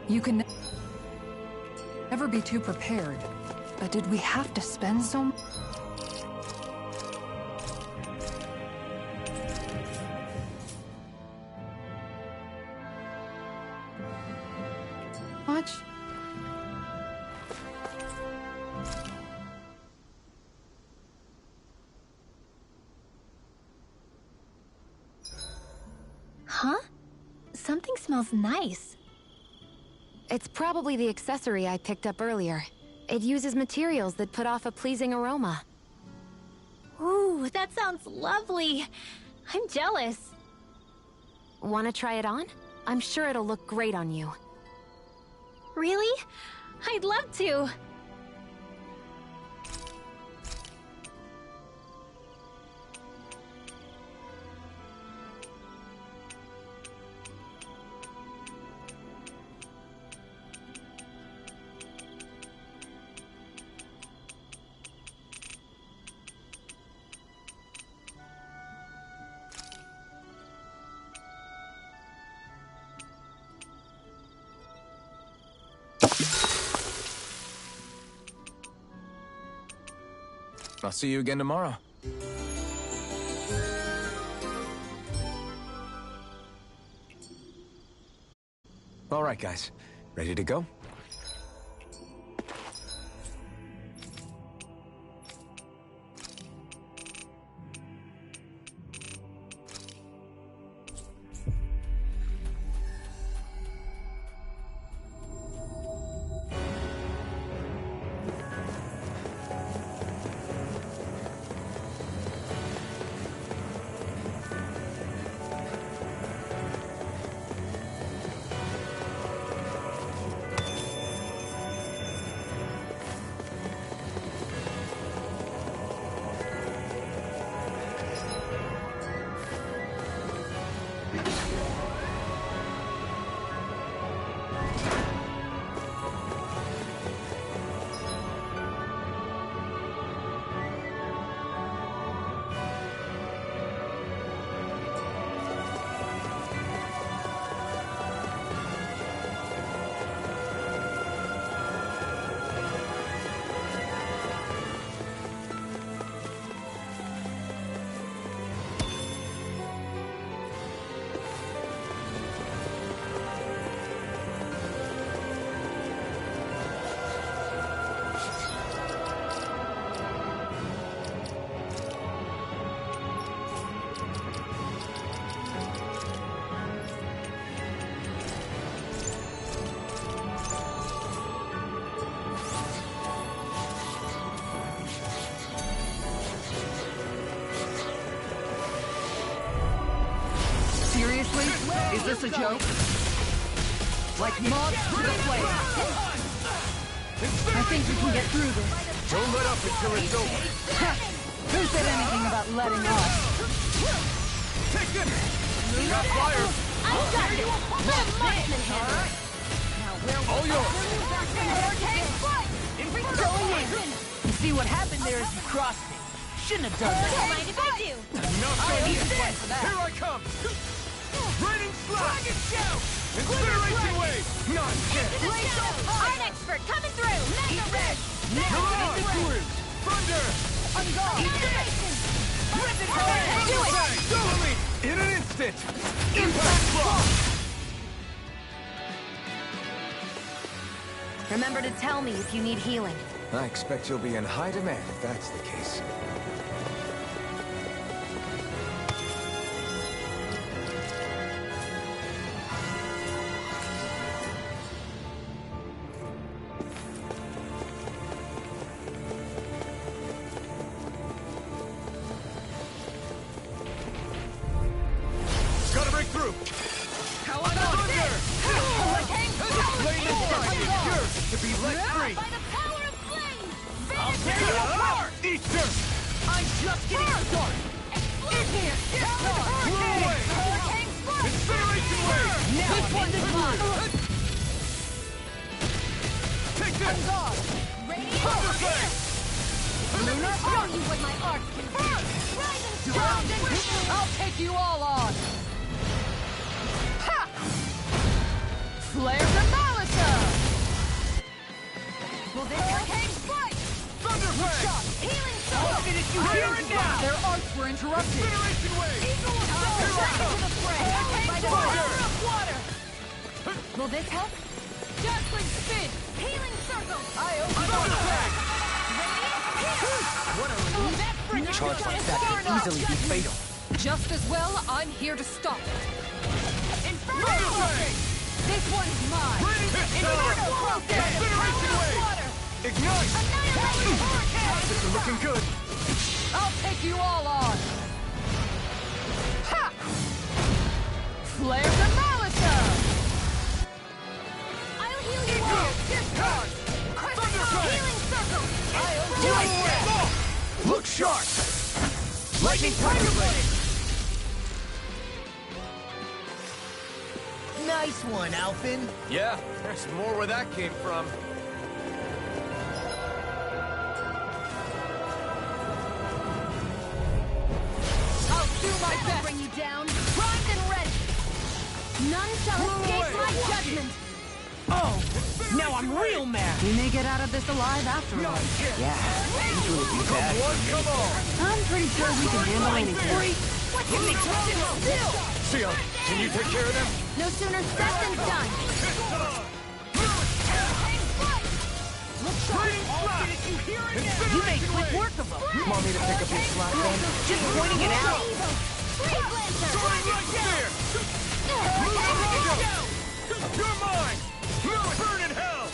You can never be too prepared. But did we have to spend so much? much? Huh? Something smells nice. It's probably the accessory I picked up earlier. It uses materials that put off a pleasing aroma. Ooh, that sounds lovely. I'm jealous. Want to try it on? I'm sure it'll look great on you. Really? I'd love to. I'll see you again tomorrow. All right, guys. Ready to go? Seriously? Is this a joke? Like moths to the flame. I think we can get through this. Don't let up until it's over. Who said anything about letting up? Take this! You got fire! I got it! Let Marksman handle it! All yours! Going in! You see what happened there is you crossed me. Shouldn't have done Don't that. mind if I do! Not so easy! Here I come! Raining slash! Incineration wave! Nonsense! Art expert coming through! Mega red! Mirage! Thunder! Incineration! Do it! Double me! In an instant! Impact block! Remember to tell me if you need healing. I expect you'll be in high demand if that's the case. Gotta break through! How about this? The flame inside is yours to be let free! By the power of flame! I'll tear you apart! Eat dirt! I'm just getting started. In here! Blow away! Incineration wave! This one is mine. Take this! Thunder flame! Lunar, show you what my art can do. I'll take you all on. Ha! Flare the Malisa! Will this hurricane strike? Thunder flame! Healing I'll finish you here and now! Their arts were interrupted. Incineration wave! Straight to the fray! By the Fire! power of water! Will this help? Dazzling spin! Healing circle! What a relief! Charge like that could easily be fatal. Just as well, I'm here to stop it. Inferno Blade! This one's mine! Inferno Blade! Incineration Wave! Ignite! This is looking good. I'll take you all on! Ha! Flare the Malachor! I'll heal you all! Healing circle! Look sharp! Lightning Tiger Blade! Nice one, Alphen. Yeah, there's more where that came from. I'll do my best! Bring you down, primed and ready! None shall escape my judgment! Oh, now I'm real mad. We may get out of this alive after all. Yeah, usually be bad. One, come on! I'm pretty sure we can handle anything. What can make sit still? Seal, can you take care of them? No sooner said than done! You made quick work of them. Want me to pick up your slack then? Just pointing it out. Soaring Light Spear! You're mine! Burn in hell!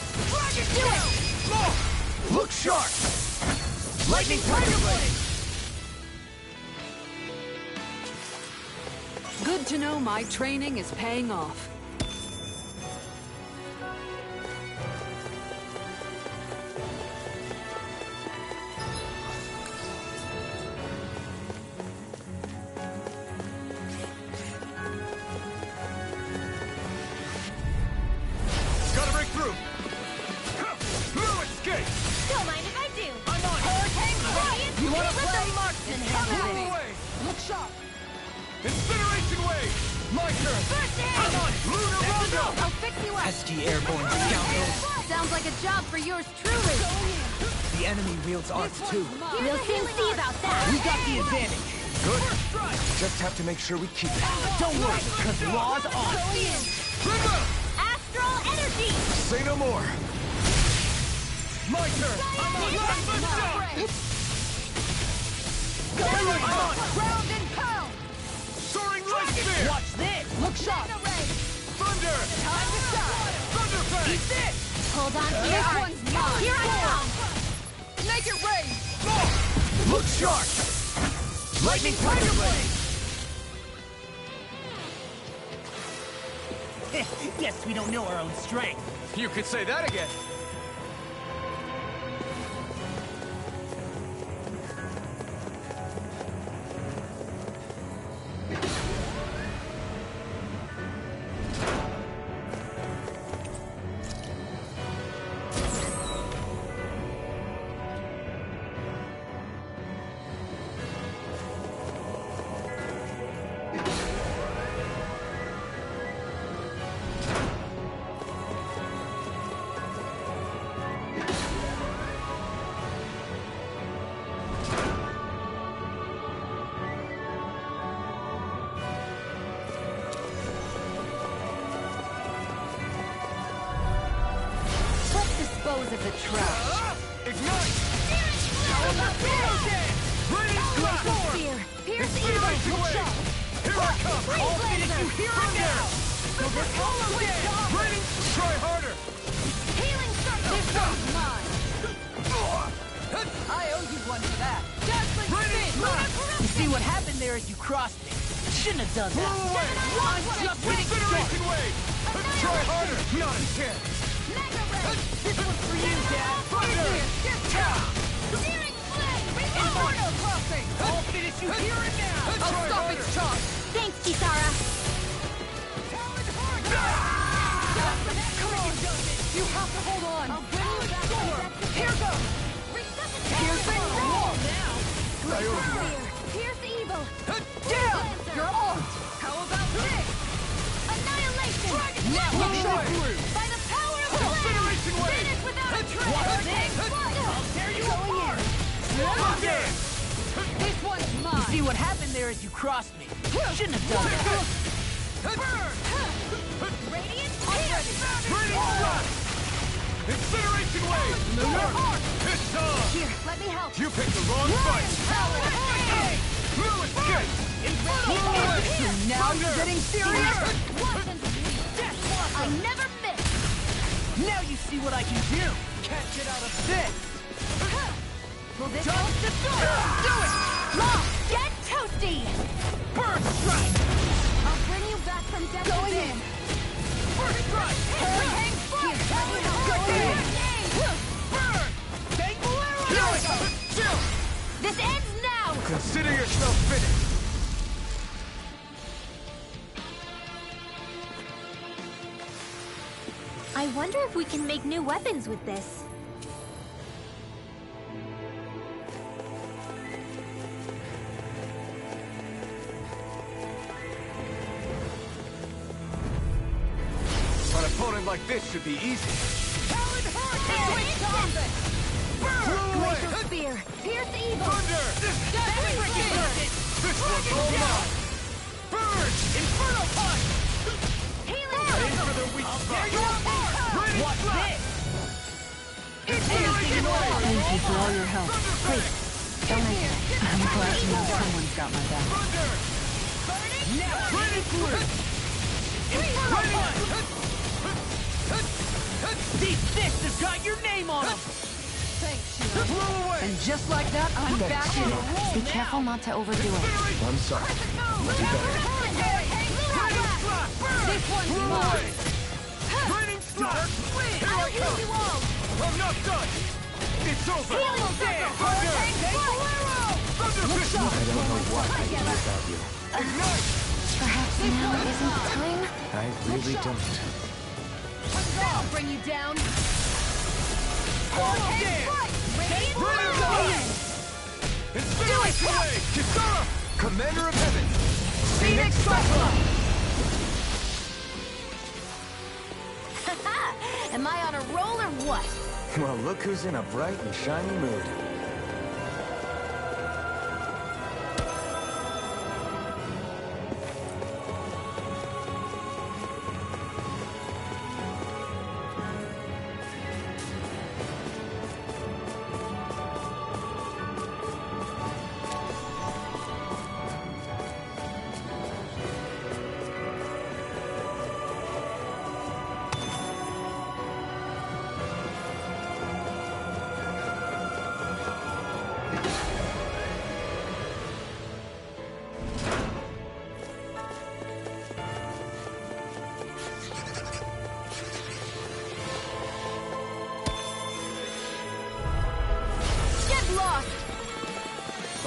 Look sharp! Lightning Tiger Blade! Good to know my training is paying off. Gotta break through! No escape! Don't mind if I do! I'm on! You wanna play? The marksman Blow away! Look sharp! Incineration Wave! My turn! First aid! I'm on! Lunar Rondo! I'll fix you up! Pesky airborne scoundrels. Sounds like a job for yours truly! The enemy wields arts too. We'll soon see about that! We got the advantage. Good. Just have to make sure we keep it. Don't worry, because Law's on. Trigger! Astral energy! Say no more. My turn! I'm on! I'm on! Ground and pound! Soaring Light Spear! Watch this. Look sharp! Thunder! Time to shine! Thunder Fang! Eat this. Hold on to your This heart! one's mine! Here I come! Make it rain! Look sharp! Lightning Tiger Blade! Guess we don't know our own strength. You could say that again. Dispose of the trash. Ignite! Fear! Pierce evil! Incineration Wave! Here I come! I'll finish you here and now. Raining! Try harder! Healing circle! This one's mine! I owe you one for that. Dazzling spin! You see what happened there is you crossed me. Shouldn't have done Blow that. away! I'm just getting Incineration started. Wave! Try harder! Not a chance! Mega ray! This one's for you, Dad. Thunder! Searing flame! Inferno crossing! I'll finish you here and now. I'll Try stop harder! its charge! Thanks, Kisara! Come on! You have to hold on! I'll bring you back! Here goes! Piercing roar! Pierce evil! Down! You're on! How about this? Annihilation! Now look sharp! By the power of flame! Incineration Wave! Finish without a trace! What's this? I'll tear you apart! Again! This one's You mine! see what happened there is you crossed me. Shouldn't have done that. Radiant Raining Strike! Incineration wave! It's on! Here, let me help. You picked the wrong fight! No escape! Now you're getting serious? Watch and see. I never miss. Now you see what I can do! Can't get out of this! Will this help? Do it! Lock! Get toasty! Burn strike! I'll bring you back from death. Going in. First strike! Hang Here, Going in. Burn! Bang Bolero! Chill! This ends now! Consider yourself finished! I wonder if we can make new weapons with this. An opponent like this should be easy. Glacial Spear! Pierce evil! Thunder! This one's all mine! Burn! Inferno punch! Healing Aim circle! for the weak spot! Ready, What's slap! this? Incineration wave! Thank you for all your help. Please! Don't mention it. I'm glad to know someone's got my back. Thunder! Now Ready, blue! Inferno punch! These fists have got your name on them! Blow away! And just like that, I'm back in it. Be careful not to overdo it. I'm sorry. This one's mine. Raining slap! Here I'll I heal come! you all! I'm not done! It's over! Healing circle! Thunder! Thunder fist! I don't know what I do without you. Ignite! Perhaps now isn't the time? I really don't. I'll bring you down. Incineration wave! Kisara! Commander of Heaven! Phoenix Cyclone! Am I on a roll or what? Well, look who's in a bright and shiny mood.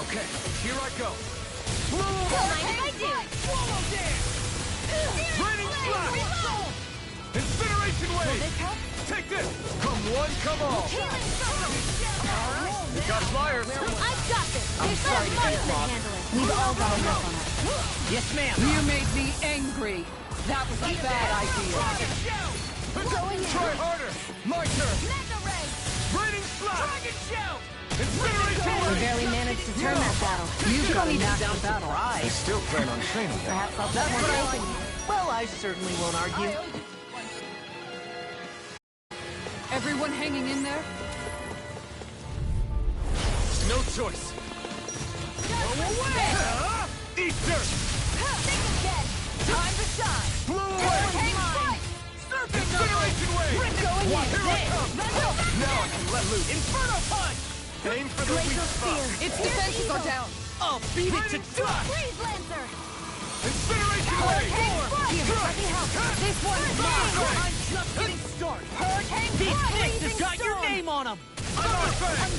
Okay, here I go. Don't mind if I do. Raining slap! Incineration wave! Take this! Come one, come all! Healing circle! You got flyers! I've got this! I'm sorry to Let interrupt. handle it. We've all got a work on it. Yes, ma'am. You made me angry. That was a bad idea. Try harder! My turn! Mega Ray! Raining slap! We Incineration wave! barely managed to turn that battle. You've got a knack for battle. I still plan on training them. Perhaps I'll That's put more right. faith in you. Well, I certainly won't argue. Everyone hanging in there? No choice! Eat dirt! Time to shine! Blow away! Incineration wave! Here I come! Now I can let loose! Inferno punch! Aim for the weak spot! Its defenses are down. I'll beat it to dust! Freeze Lancer! Incineration wave! This one's mine. I'm just getting started! Hurricane These Blood! fists have got your name on them! Thunder fang!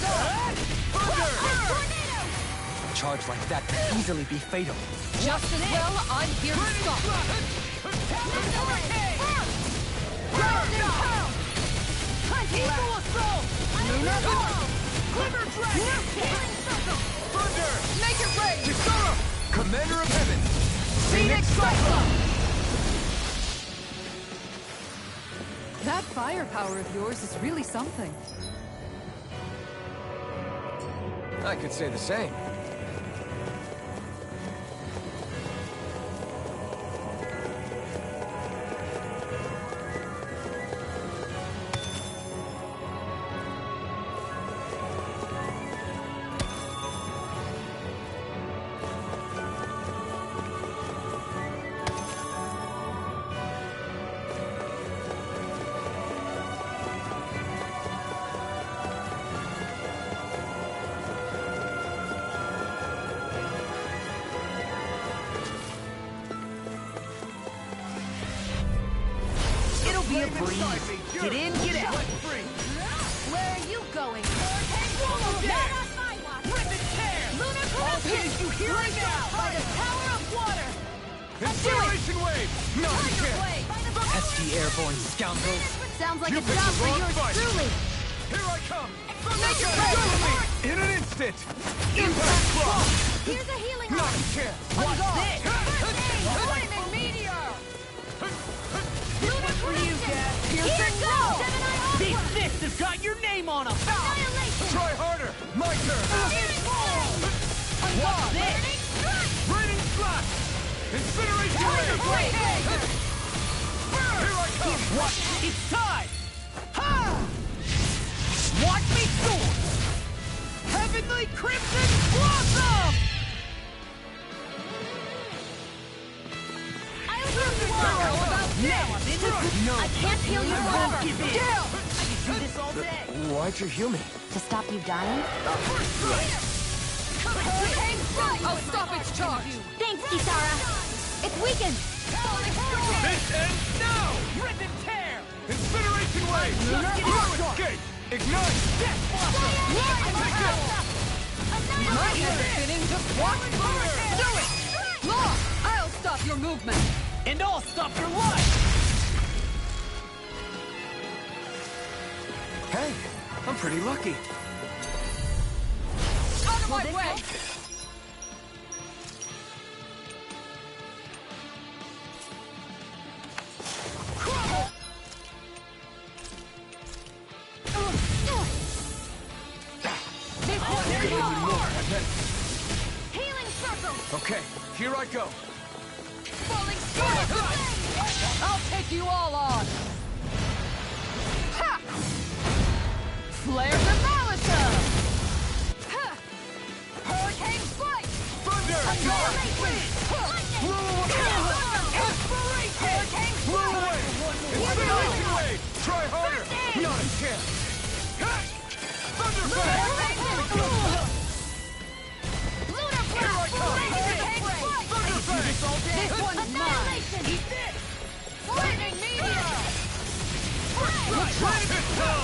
Thunder! A charge like that could easily be fatal. Just as well, I'm here to stop. Thunder! Make it rain! Kisara! Commander of Heaven! Phoenix Cyclone! That firepower of yours is really something. I could say the same. be a breeze. Get in, get out. Where are you going? Rip and tear! You hear it now? By the power of water! Incineration wave! No, you can't! Pesky airborne scoundrels. Sounds like You a picked job the for wrong yours fight. truly! Here I come! Make it Go with go! me! In an instant! Impact block! Here's a healing Not arm! a chance! What's this? Flaming meteor! Lunar for you, Dad. Here goes! Gemini These Aqua! fists have got your name on them. Annihilation! Try harder! My turn! What's this? Raining slash! Incineration wave! Here I come! What? It's time! Ha! Watch me soar! Heavenly Crimson Blossom! Now I'm in the... No, I can't heal you I won't forever! give in. Down! I can do this all day. Why'd you heal me? To stop you dying? Hurricane strike! I'll stop its charge! Thanks, Kisara. It's weakened! This ends now! Rip and tear! Incineration wave! Through escape! Ignite! My head's beginning to watch fire! Do it! Law! I'll stop your movement! And I'll stop your life! Hey, I'm pretty lucky. Out of my way! Healing circle! Okay, here I go. Falling strike! I'll take you all on! Ha! Flares of Malisa! Ha! Hurricane strike! Thunder! Annihilation! Hurricane Blow strike! away! Incineration wave! Try harder! Not a chance! Ha! Thunder Fang! Lunar Here I come! Hurricane strike! Thunder Fang! This one's mine! Eat this! Flaming meteor!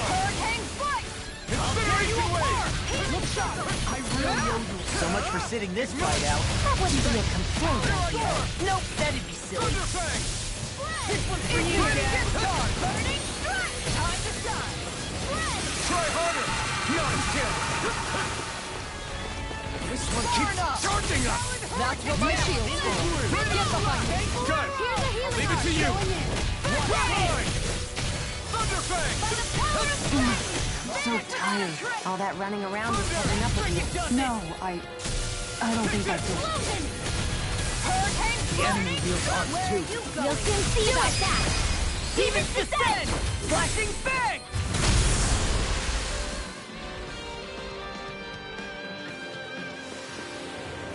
Hurricane strike! Incineration wave! Look sharp! I really owe you so much for sitting this fight out. That wouldn't be a complaint. Nope, that'd be silly. Thunder Fang! This one's for you, Dad. Burning strike! Time to shine! Try harder! Not a chance! This one keeps charging us! That's what my shield's for! Get behind me! Got it! I'll leave it to you! Fine! Thunder Fang! So tired. All that running around is catching up with me. No, I don't think I could. Hurricane The enemy wields arms too. You'll soon see about that. Demons descend! Flashing Fang!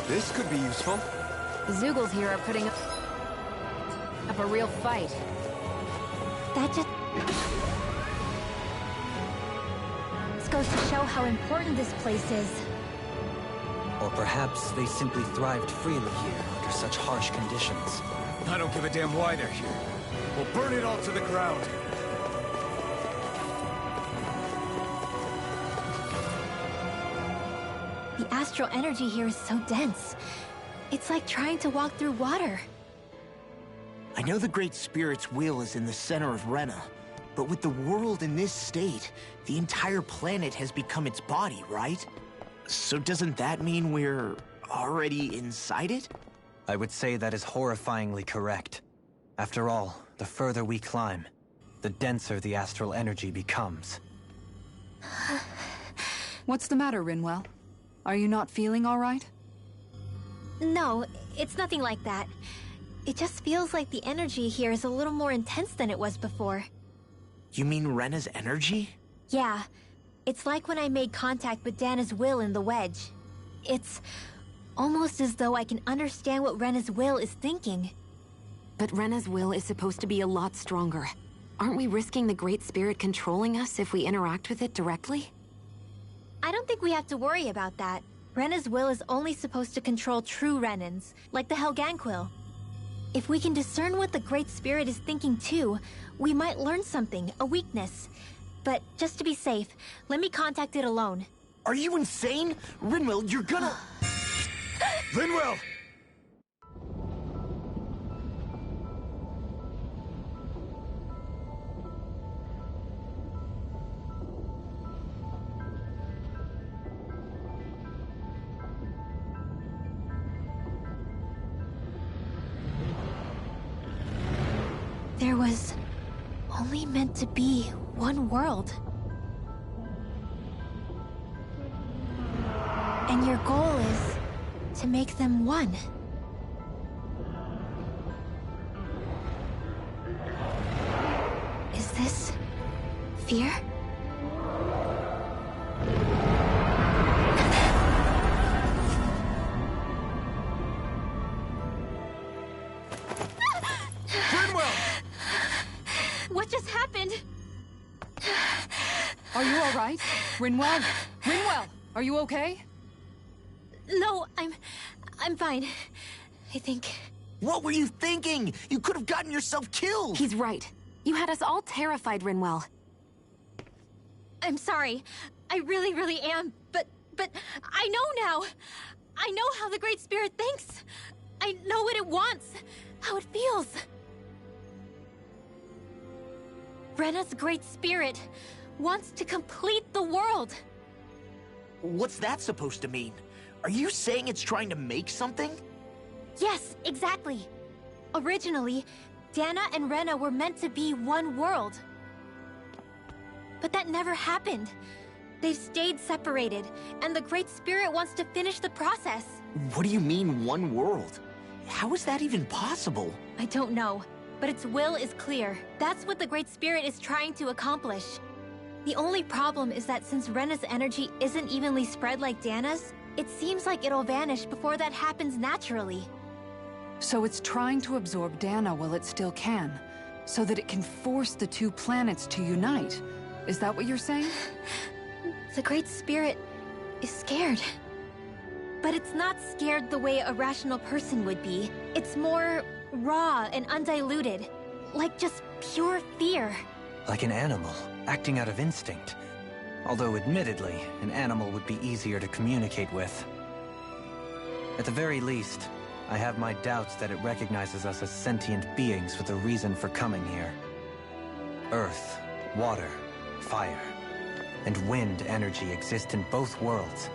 This could be useful. The Zoogles here are putting up a real fight. That just goes to show how important this place is. Or perhaps they simply thrived freely here under such harsh conditions. I don't give a damn why they're here. We'll burn it all to the ground. The astral energy here is so dense. It's like trying to walk through water. I know the Great Spirit's will is in the center of Rena, but with the world in this state, the entire planet has become its body, right? So doesn't that mean we're already inside it? I would say that is horrifyingly correct. After all, the further we climb, the denser the astral energy becomes. What's the matter, Rinwell? Are you not feeling all right? No, it's nothing like that. It just feels like the energy here is a little more intense than it was before. You mean Rena's energy? Yeah, it's like when I made contact with Dana's will in the wedge. It's almost as though I can understand what Rena's will is thinking. But Rena's will is supposed to be a lot stronger. Aren't we risking the Great Spirit controlling us if we interact with it directly? I don't think we have to worry about that. Rena's will is only supposed to control true Renans, like the Helganquil. If we can discern what the Great Spirit is thinking too, we might learn something, a weakness. But just to be safe, let me contact it alone. Are you insane? Rinwell, you're gonna... Linwell! There was only meant to be one world. And your goal is to make them one. Is this fear? What just happened? Are you all right? Rinwell? Rinwell, are you okay? No, I'm fine. I think. What were you thinking? You could have gotten yourself killed! He's right. You had us all terrified, Rinwell. I'm sorry. I really, really am. But I know now. I know how the Great Spirit thinks. I know what it wants, how it feels. Rena's Great Spirit wants to complete the world. What's that supposed to mean? Are you saying it's trying to make something? Yes, exactly. Originally, Dana and Rena were meant to be one world. But that never happened. They've stayed separated, and the Great Spirit wants to finish the process. What do you mean, one world? How is that even possible? I don't know, but its will is clear. That's what the Great Spirit is trying to accomplish. The only problem is that since Rena's energy isn't evenly spread like Dana's, it seems like it'll vanish before that happens naturally. So it's trying to absorb Dana while it still can, so that it can force the two planets to unite. Is that what you're saying? The Great Spirit is scared. But it's not scared the way a rational person would be. It's more raw and undiluted, like just pure fear. Like an animal, acting out of instinct. Although admittedly, an animal would be easier to communicate with. At the very least, I have my doubts that it recognizes us as sentient beings with a reason for coming here. Earth, water, fire, and wind energy exist in both worlds,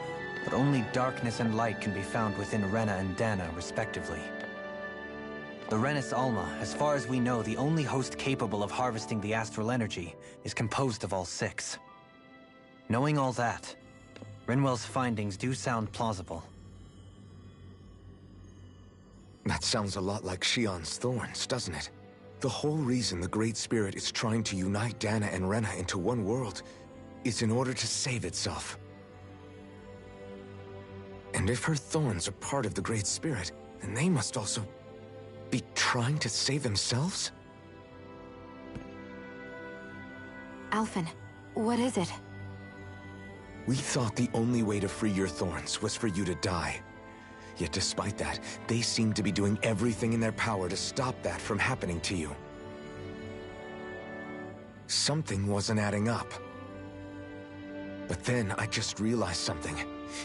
but only darkness and light can be found within Rena and Dana, respectively. The Renis Alma, as far as we know, the only host capable of harvesting the astral energy, is composed of all six. Knowing all that, Rinwell's findings do sound plausible. That sounds a lot like Shion's thorns, doesn't it? The whole reason the Great Spirit is trying to unite Dana and Rena into one world is in order to save itself. And if her thorns are part of the Great Spirit, then they must also be trying to save themselves? Alphen, what is it? We thought the only way to free your thorns was for you to die. Yet despite that, they seem to be doing everything in their power to stop that from happening to you. Something wasn't adding up. But then I just realized something.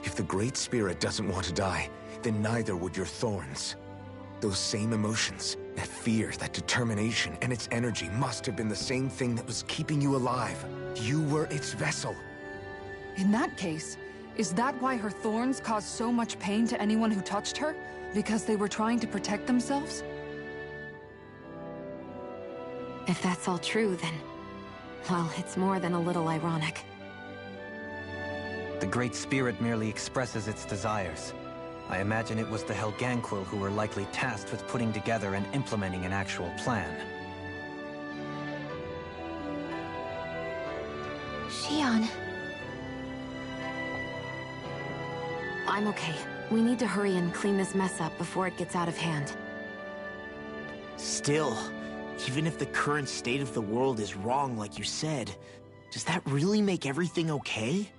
If the Great Spirit doesn't want to die, then neither would your thorns. Those same emotions, that fear, that determination, and its energy must have been the same thing that was keeping you alive. You were its vessel. In that case, is that why her thorns caused so much pain to anyone who touched her? Because they were trying to protect themselves? If that's all true, then... well, it's more than a little ironic. The Great Spirit merely expresses its desires. I imagine it was the Helganquil who were likely tasked with putting together and implementing an actual plan. Shion. I'm okay. We need to hurry and clean this mess up before it gets out of hand. Still, even if the current state of the world is wrong like you said, does that really make everything okay?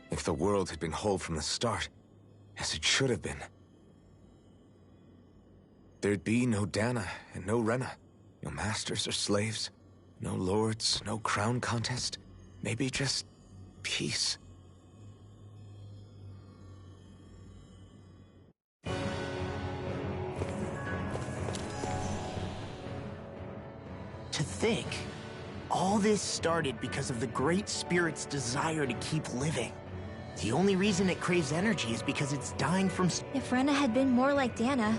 If the world had been whole from the start, as it should have been, there'd be no Dana and no Rena. No masters or slaves. No lords, no crown contest. Maybe just peace. To think, all this started because of the Great Spirit's desire to keep living. The only reason it craves energy is because it's dying from... If Rena had been more like Dana,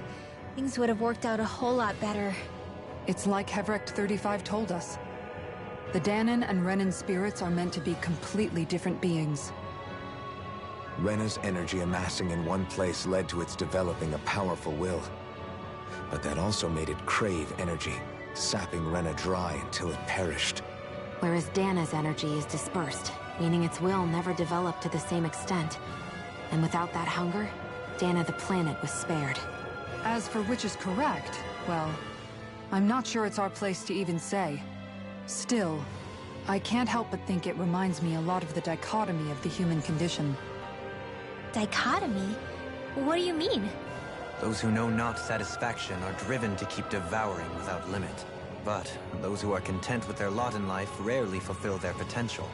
things would have worked out a whole lot better. It's like Hevrecht 35 told us. The Danan and Renan spirits are meant to be completely different beings. Rena's energy amassing in one place led to its developing a powerful will. But that also made it crave energy, sapping Rena dry until it perished. Whereas Dana's energy is dispersed, meaning its will never developed to the same extent. And without that hunger, Dana the planet was spared. As for which is correct, well, I'm not sure it's our place to even say. Still, I can't help but think it reminds me a lot of the dichotomy of the human condition. Dichotomy? What do you mean? Those who know not satisfaction are driven to keep devouring without limit. But those who are content with their lot in life rarely fulfill their potential.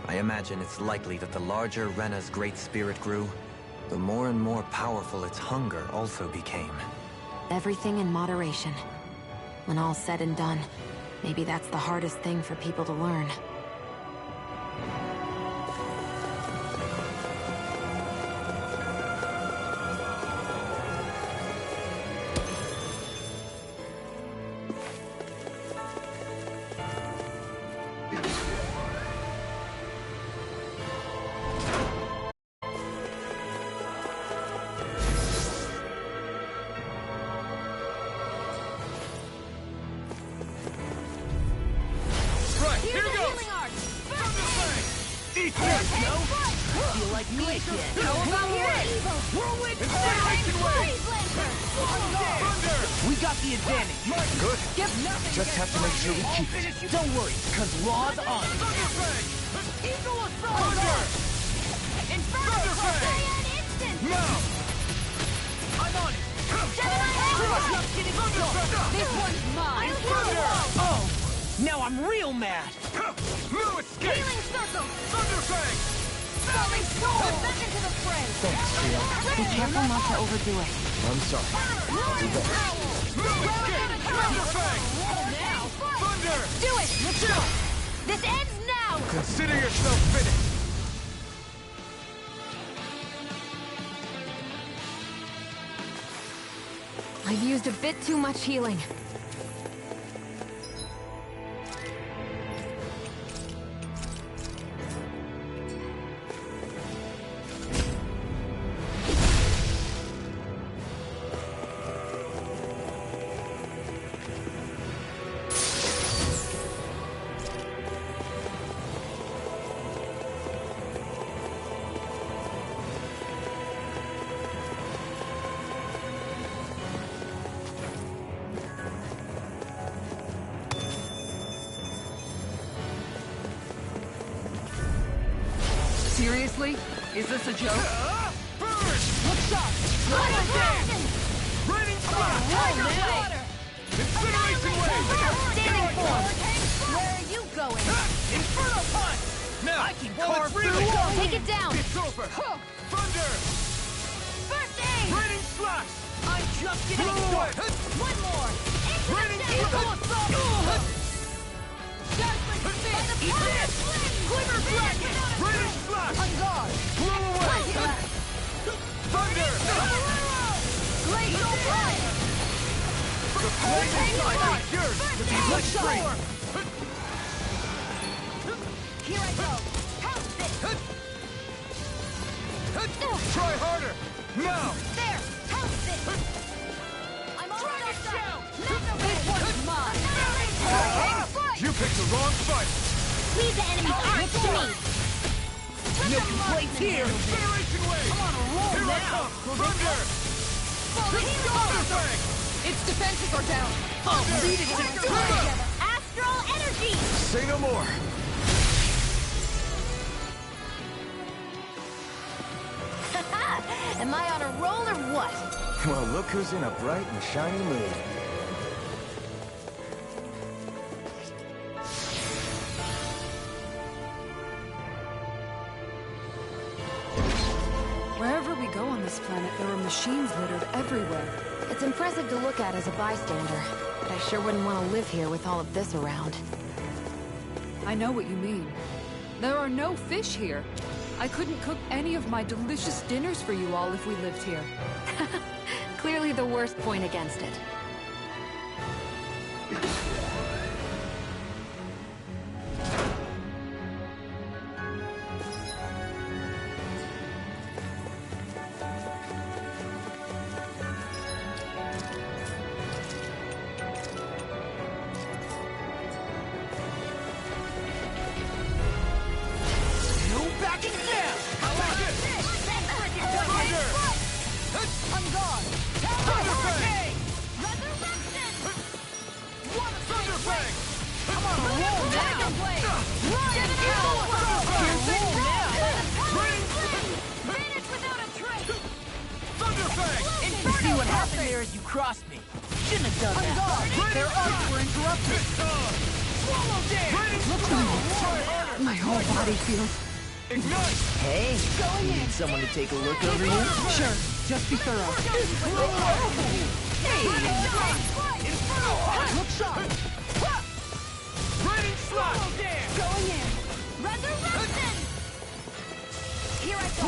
I imagine it's likely that the larger Rena's great spirit grew, the more and more powerful its hunger also became. Everything in moderation. When all's said and done, maybe that's the hardest thing for people to learn. We got the advantage. Good. Just have to make sure we keep it. Don't worry, because Law's on it. Eagle Assault! Inferno! Stay an instant! Now! I'm on it. This one's mine! Oh! Now I'm real mad! No escape! Healing circle! Thunderfang! Falling sword! Back into the fray! Thanks, Trio. Be careful not to overdo it. I'm sorry. I'll do better. No escape! Thunderfang! Now! Thunder! Do it! Let's go! This ends now! Consider yourself finished! I've used a bit too much healing. Seriously? Is this a joke? What's up? Raining flash! Tiger water! Incineration wave! Standing form! Where are you going? Inferno punch! Now, I can while carve it's really through going, Take it down! it's over! Thunder! First aid! Raining flash! I'm just getting Blow away! started. One more! Raining Eagle assault! Dazzling spin! Quiver flash! Raining flash! On guard! Blow away! Thunder! Glacial blast! The flame inside is yours to be let free! Here I go! Pounce it! Try harder! Now! There! Pounce it! I'm almost done! This one's mine! You picked the wrong fight! Leave the enemy's arms to me! No complaints here! Incineration wave! I'm on a roll Here I now! come! Thunder! Thunderfang! Its defenses are down. I'll lead it to Thunder! Astral energy! Say no more. Am I on a roll or what? Well, look who's in a bright and shiny mood. Wherever we go on this planet, there are machines littered everywhere. It's impressive to look at as a bystander, but I sure wouldn't want to live here with all of this around. I know what you mean. There are no fish here. I couldn't cook any of my delicious dinners for you all if we lived here. Clearly the worst point against it. See what happened there is you crossed me. Shouldn't have done that. Their arcs were interrupted. My whole body feels... Hey, you need someone to take a look over you? Sure, just be thorough. Look sharp. Raining slap! Going in. Resurrection! Here I go.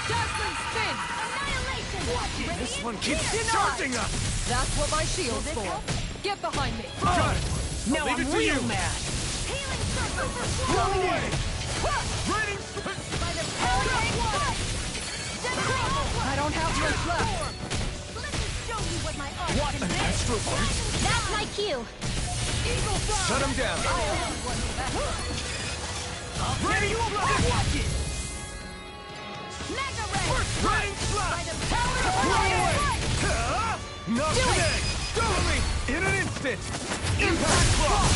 Dazzling spin! Annihilation! This one keeps charging us! That's what my shield's Will this for. help? Get behind me. Got it! Now Leave I'm it to real you. mad. Healing circle for Blow flow! away! Raining By the power of one! I don't have much left. Let me show you what my art What can an do. astral burst! That's my cue. Eagle fly! Shut him down! Raining slap! Watch it. Mega ray! Raining slap! By the power of Blow one! away! Not today! Go me! In an instant! Impact block!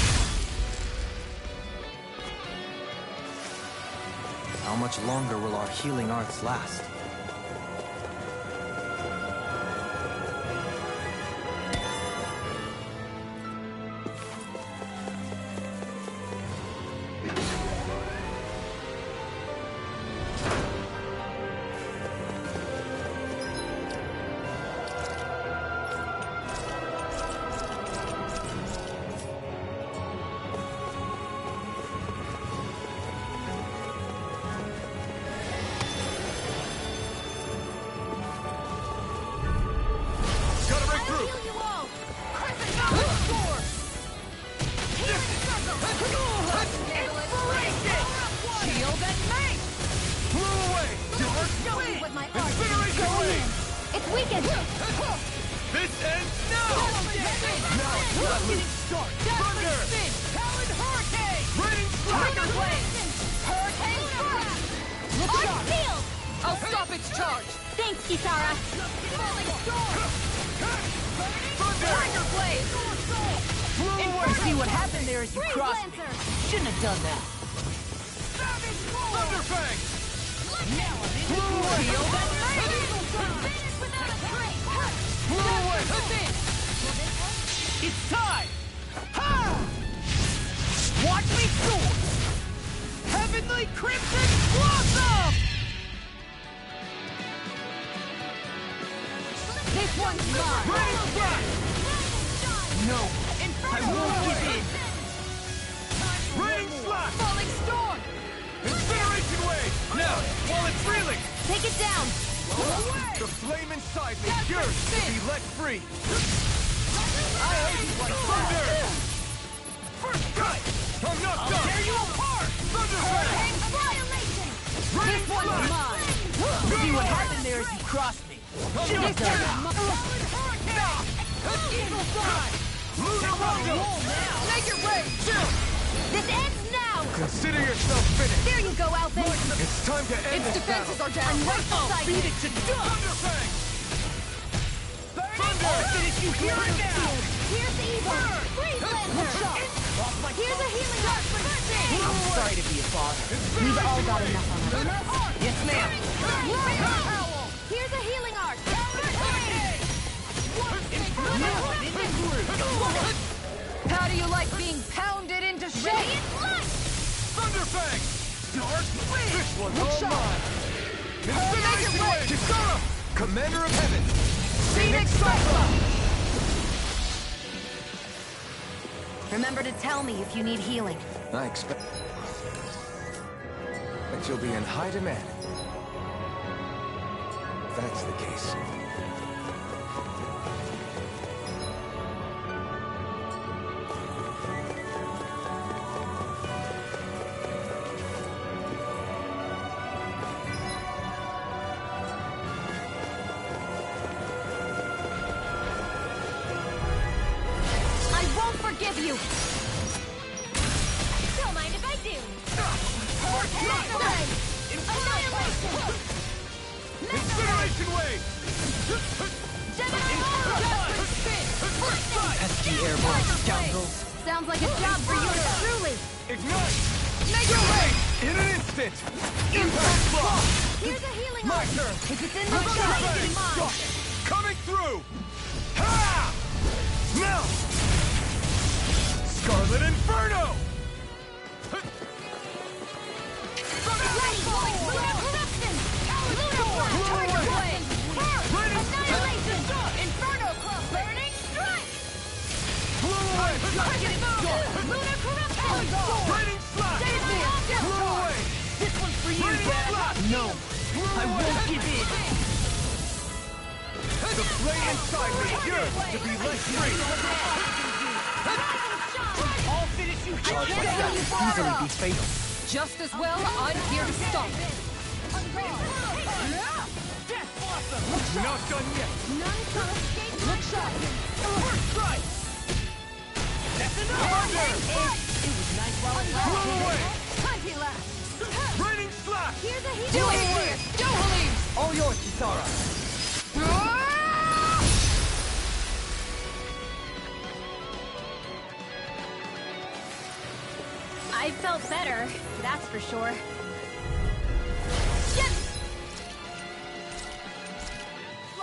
How much longer will our healing arts last? Gotta break I'll through! heal you all! Crimson power sword! Healing circle! Inspiration! Shield and mace! Blew away! Your Let me arc show you what my art can do. Incineration wave! It's weakened! This ends now! Now it's not loose! Thunder! Spin! Powered hurricane! Raining slap! Hurricane blast! Arc field! I'll stop its charge! Thanks, Kisara! Falling storm! Tiger blade! Blew away! See what happened there is you Freeze crossed me. Lancer! Shouldn't have done that. Thunder Fang! Blew away. Finish without a trace! Blew away! It's time. Ha! Watch me soar. Heavenly Crimson Blossom! This one's mine! Raining slap! No, I won't give in. Raining slap! Falling storm! Incineration wave! Now, while it's reeling! Take it down! The flame inside me yearns to be let free! Thunder! First cut! I'm not done! Tear you apart! Thunder Fang! Annihilation! Raining slap! See what happened there is you crossed me. Shouldn't have done that. Eagle fly! Lunar Rondo! Make it rain! Chill! This ends now! Consider yourself finished! There you go, Alvin! It's time to end Its this battle! defenses are down! Unright Beat it to dust! Thunder Fang! I'll finish you here and now! Here's the evil! Freeze Lancer! Here's a healing arc for Sting! I'm sorry to be a father. We've all got enough on our Yes, ma'am. Lunar Howl! How do you like being pounded into shape? Thunderfang! Dark Wind! This one's all mine! Incineration Wave! Kisara! Commander of Heaven! Phoenix Cyclone! Remember to tell me if you need healing. I expect that you'll be in high demand. If that's the case. Forgive you! Don't mind if I do! Annihilation! Incineration Wave! Pesky airborne scoundrels. Sounds like a job for you truly! Ignite! Mega Wave! In an instant! Impact Block! Here's a healing My art. turn! If it's in the shot, it's mine! Coming through! Ha! Now! Scarlet Inferno! Ready! Lunar Corruption! Lunar Blast! Annihilation! Inferno Club! Burning Strike! Blow away! Lunar Corruption! Raining Slash! Blow away! This one's for you, Dad. No, I won't give in. The flame inside me yearns to be let free! I'll finish you here. Easily be fatal. Just as well, I'm here to stop it. Death Blossom! Not done yet! None shall escape my shot! First strike! That's enough. Thunder! It was nice while it Blow lasted. away! Plenty left! Raining Slash! Here's a Do healing it, Elias! Do Helene! All yours, Kisara. I felt better, that's for sure.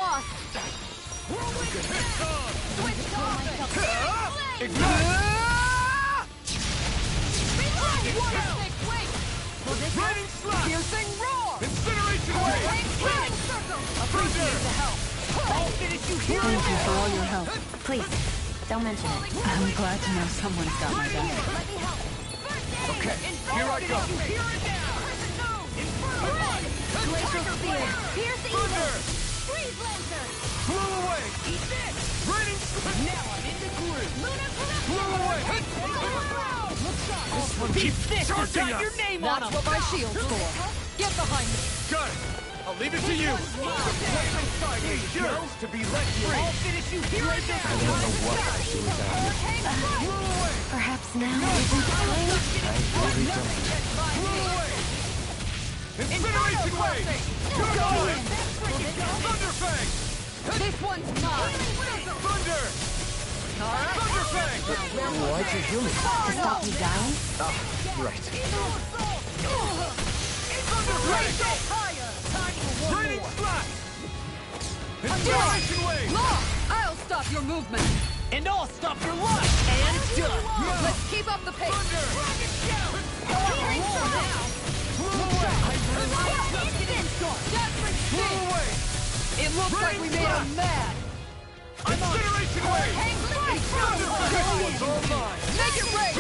lost! Raining Slash! Piercing roar! Incineration Wave! Appreciate the help. I'll finish you here. Thank you for all your help. Please, don't mention it. I'm glad to know someone's got my back. Okay, here I go. Glacial Spear! Pierce Evil! Thunder! Freeze Lancer! Blow away! Eat this. Raining Slash! Now I'm in the groove. Lunar Corruption! Blow away! This one keeps this has charging got us. your name on That's them. what my shield's for. Get behind me. Got it! I'll leave it to you! The flame inside me yearns to be let free! I'll finish you here and now. I don't know what I'd do without you. Blow away! Perhaps now isn't the time? I really don't. Blow away! Incineration Wave! Go away! Thunderfang! This one's mine. Thunder! Thunderfang! Why'd you heal me? To stop me dying? Ah, right. Thunderfang! Raining Slash! Incineration Wave! Law, I'll stop your movement. And I'll stop your luck. And it's done. Let's keep up the pace. Blow away! Desperate Blow speed. away! It looks like we made him mad. Incineration Wave! This one's all mine! Make it rain.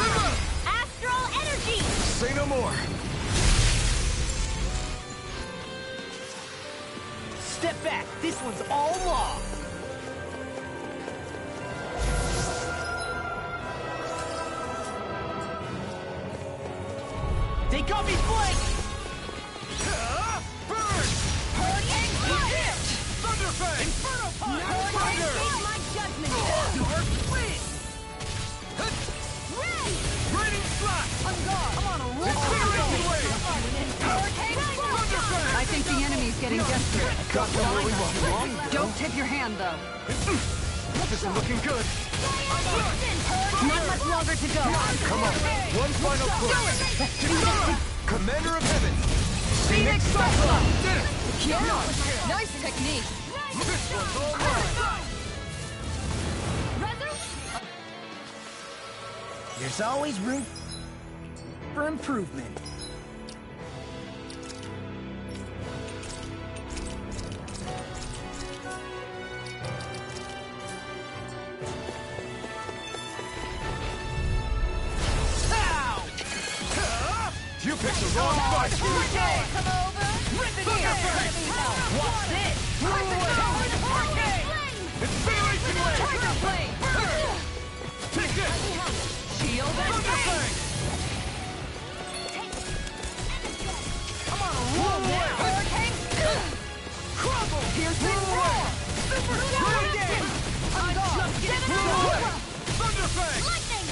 Astral Energy! Say no more. Step back. This one's all law. They got me flanked. Burn! Thunderfang! Inferno Punch. Thunder! My judgment! Dark Wind! Raining Slash! I'm on a roll. Incineration Wave! Thunderfang! I think the enemy's getting desperate. Got them where we want them. Don't tip your hand, though. This isn't looking good. Not much longer to go. Come on. One final push. Commander of Heaven. Phoenix Cyclone. Did it! Yeah. Nice technique. This one's all mine! There's always room for improvement. You picked the wrong fight! Come over! Rip it here! Watch this! Incineration Blade! Tiger Blade! Take this! Shield and Thunderfang! Come on, roll now! Hurricane! Crumble! Piercing roar! Super Hurricane! I'm just getting Thunderfang! started! Thunderfang! Lightning!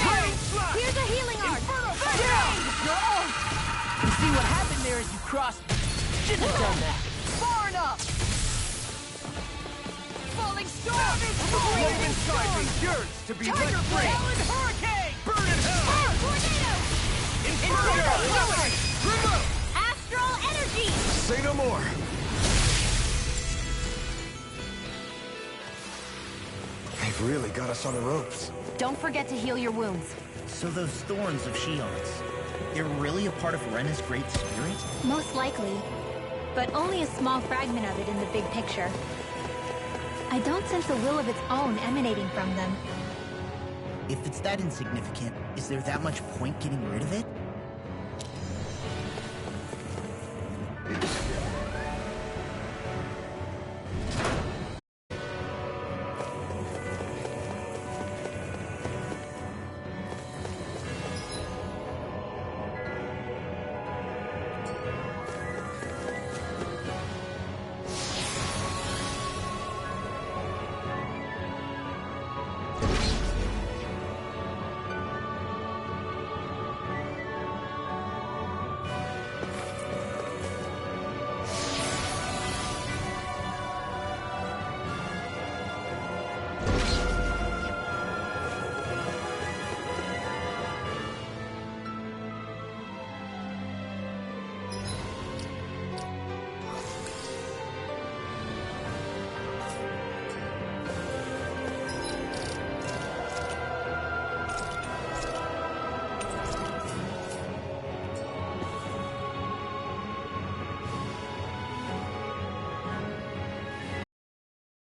Rain Slash! Here's a healing art! You see what happened there as you crossed? Shouldn't have done that. Far enough! Falling storm! Raven Sky is yours to be Tiger let free! Blade! Hurricane! Burn in hell! Tornado! Inferno! Remote! Astral energy! Say no more! They've really got us on the ropes. Don't forget to heal your wounds. So those thorns of Shion's, they're really a part of Rena's great spirit? Most likely. But only a small fragment of it in the big picture. I don't sense a will of its own emanating from them. If it's that insignificant, is there that much point getting rid of it?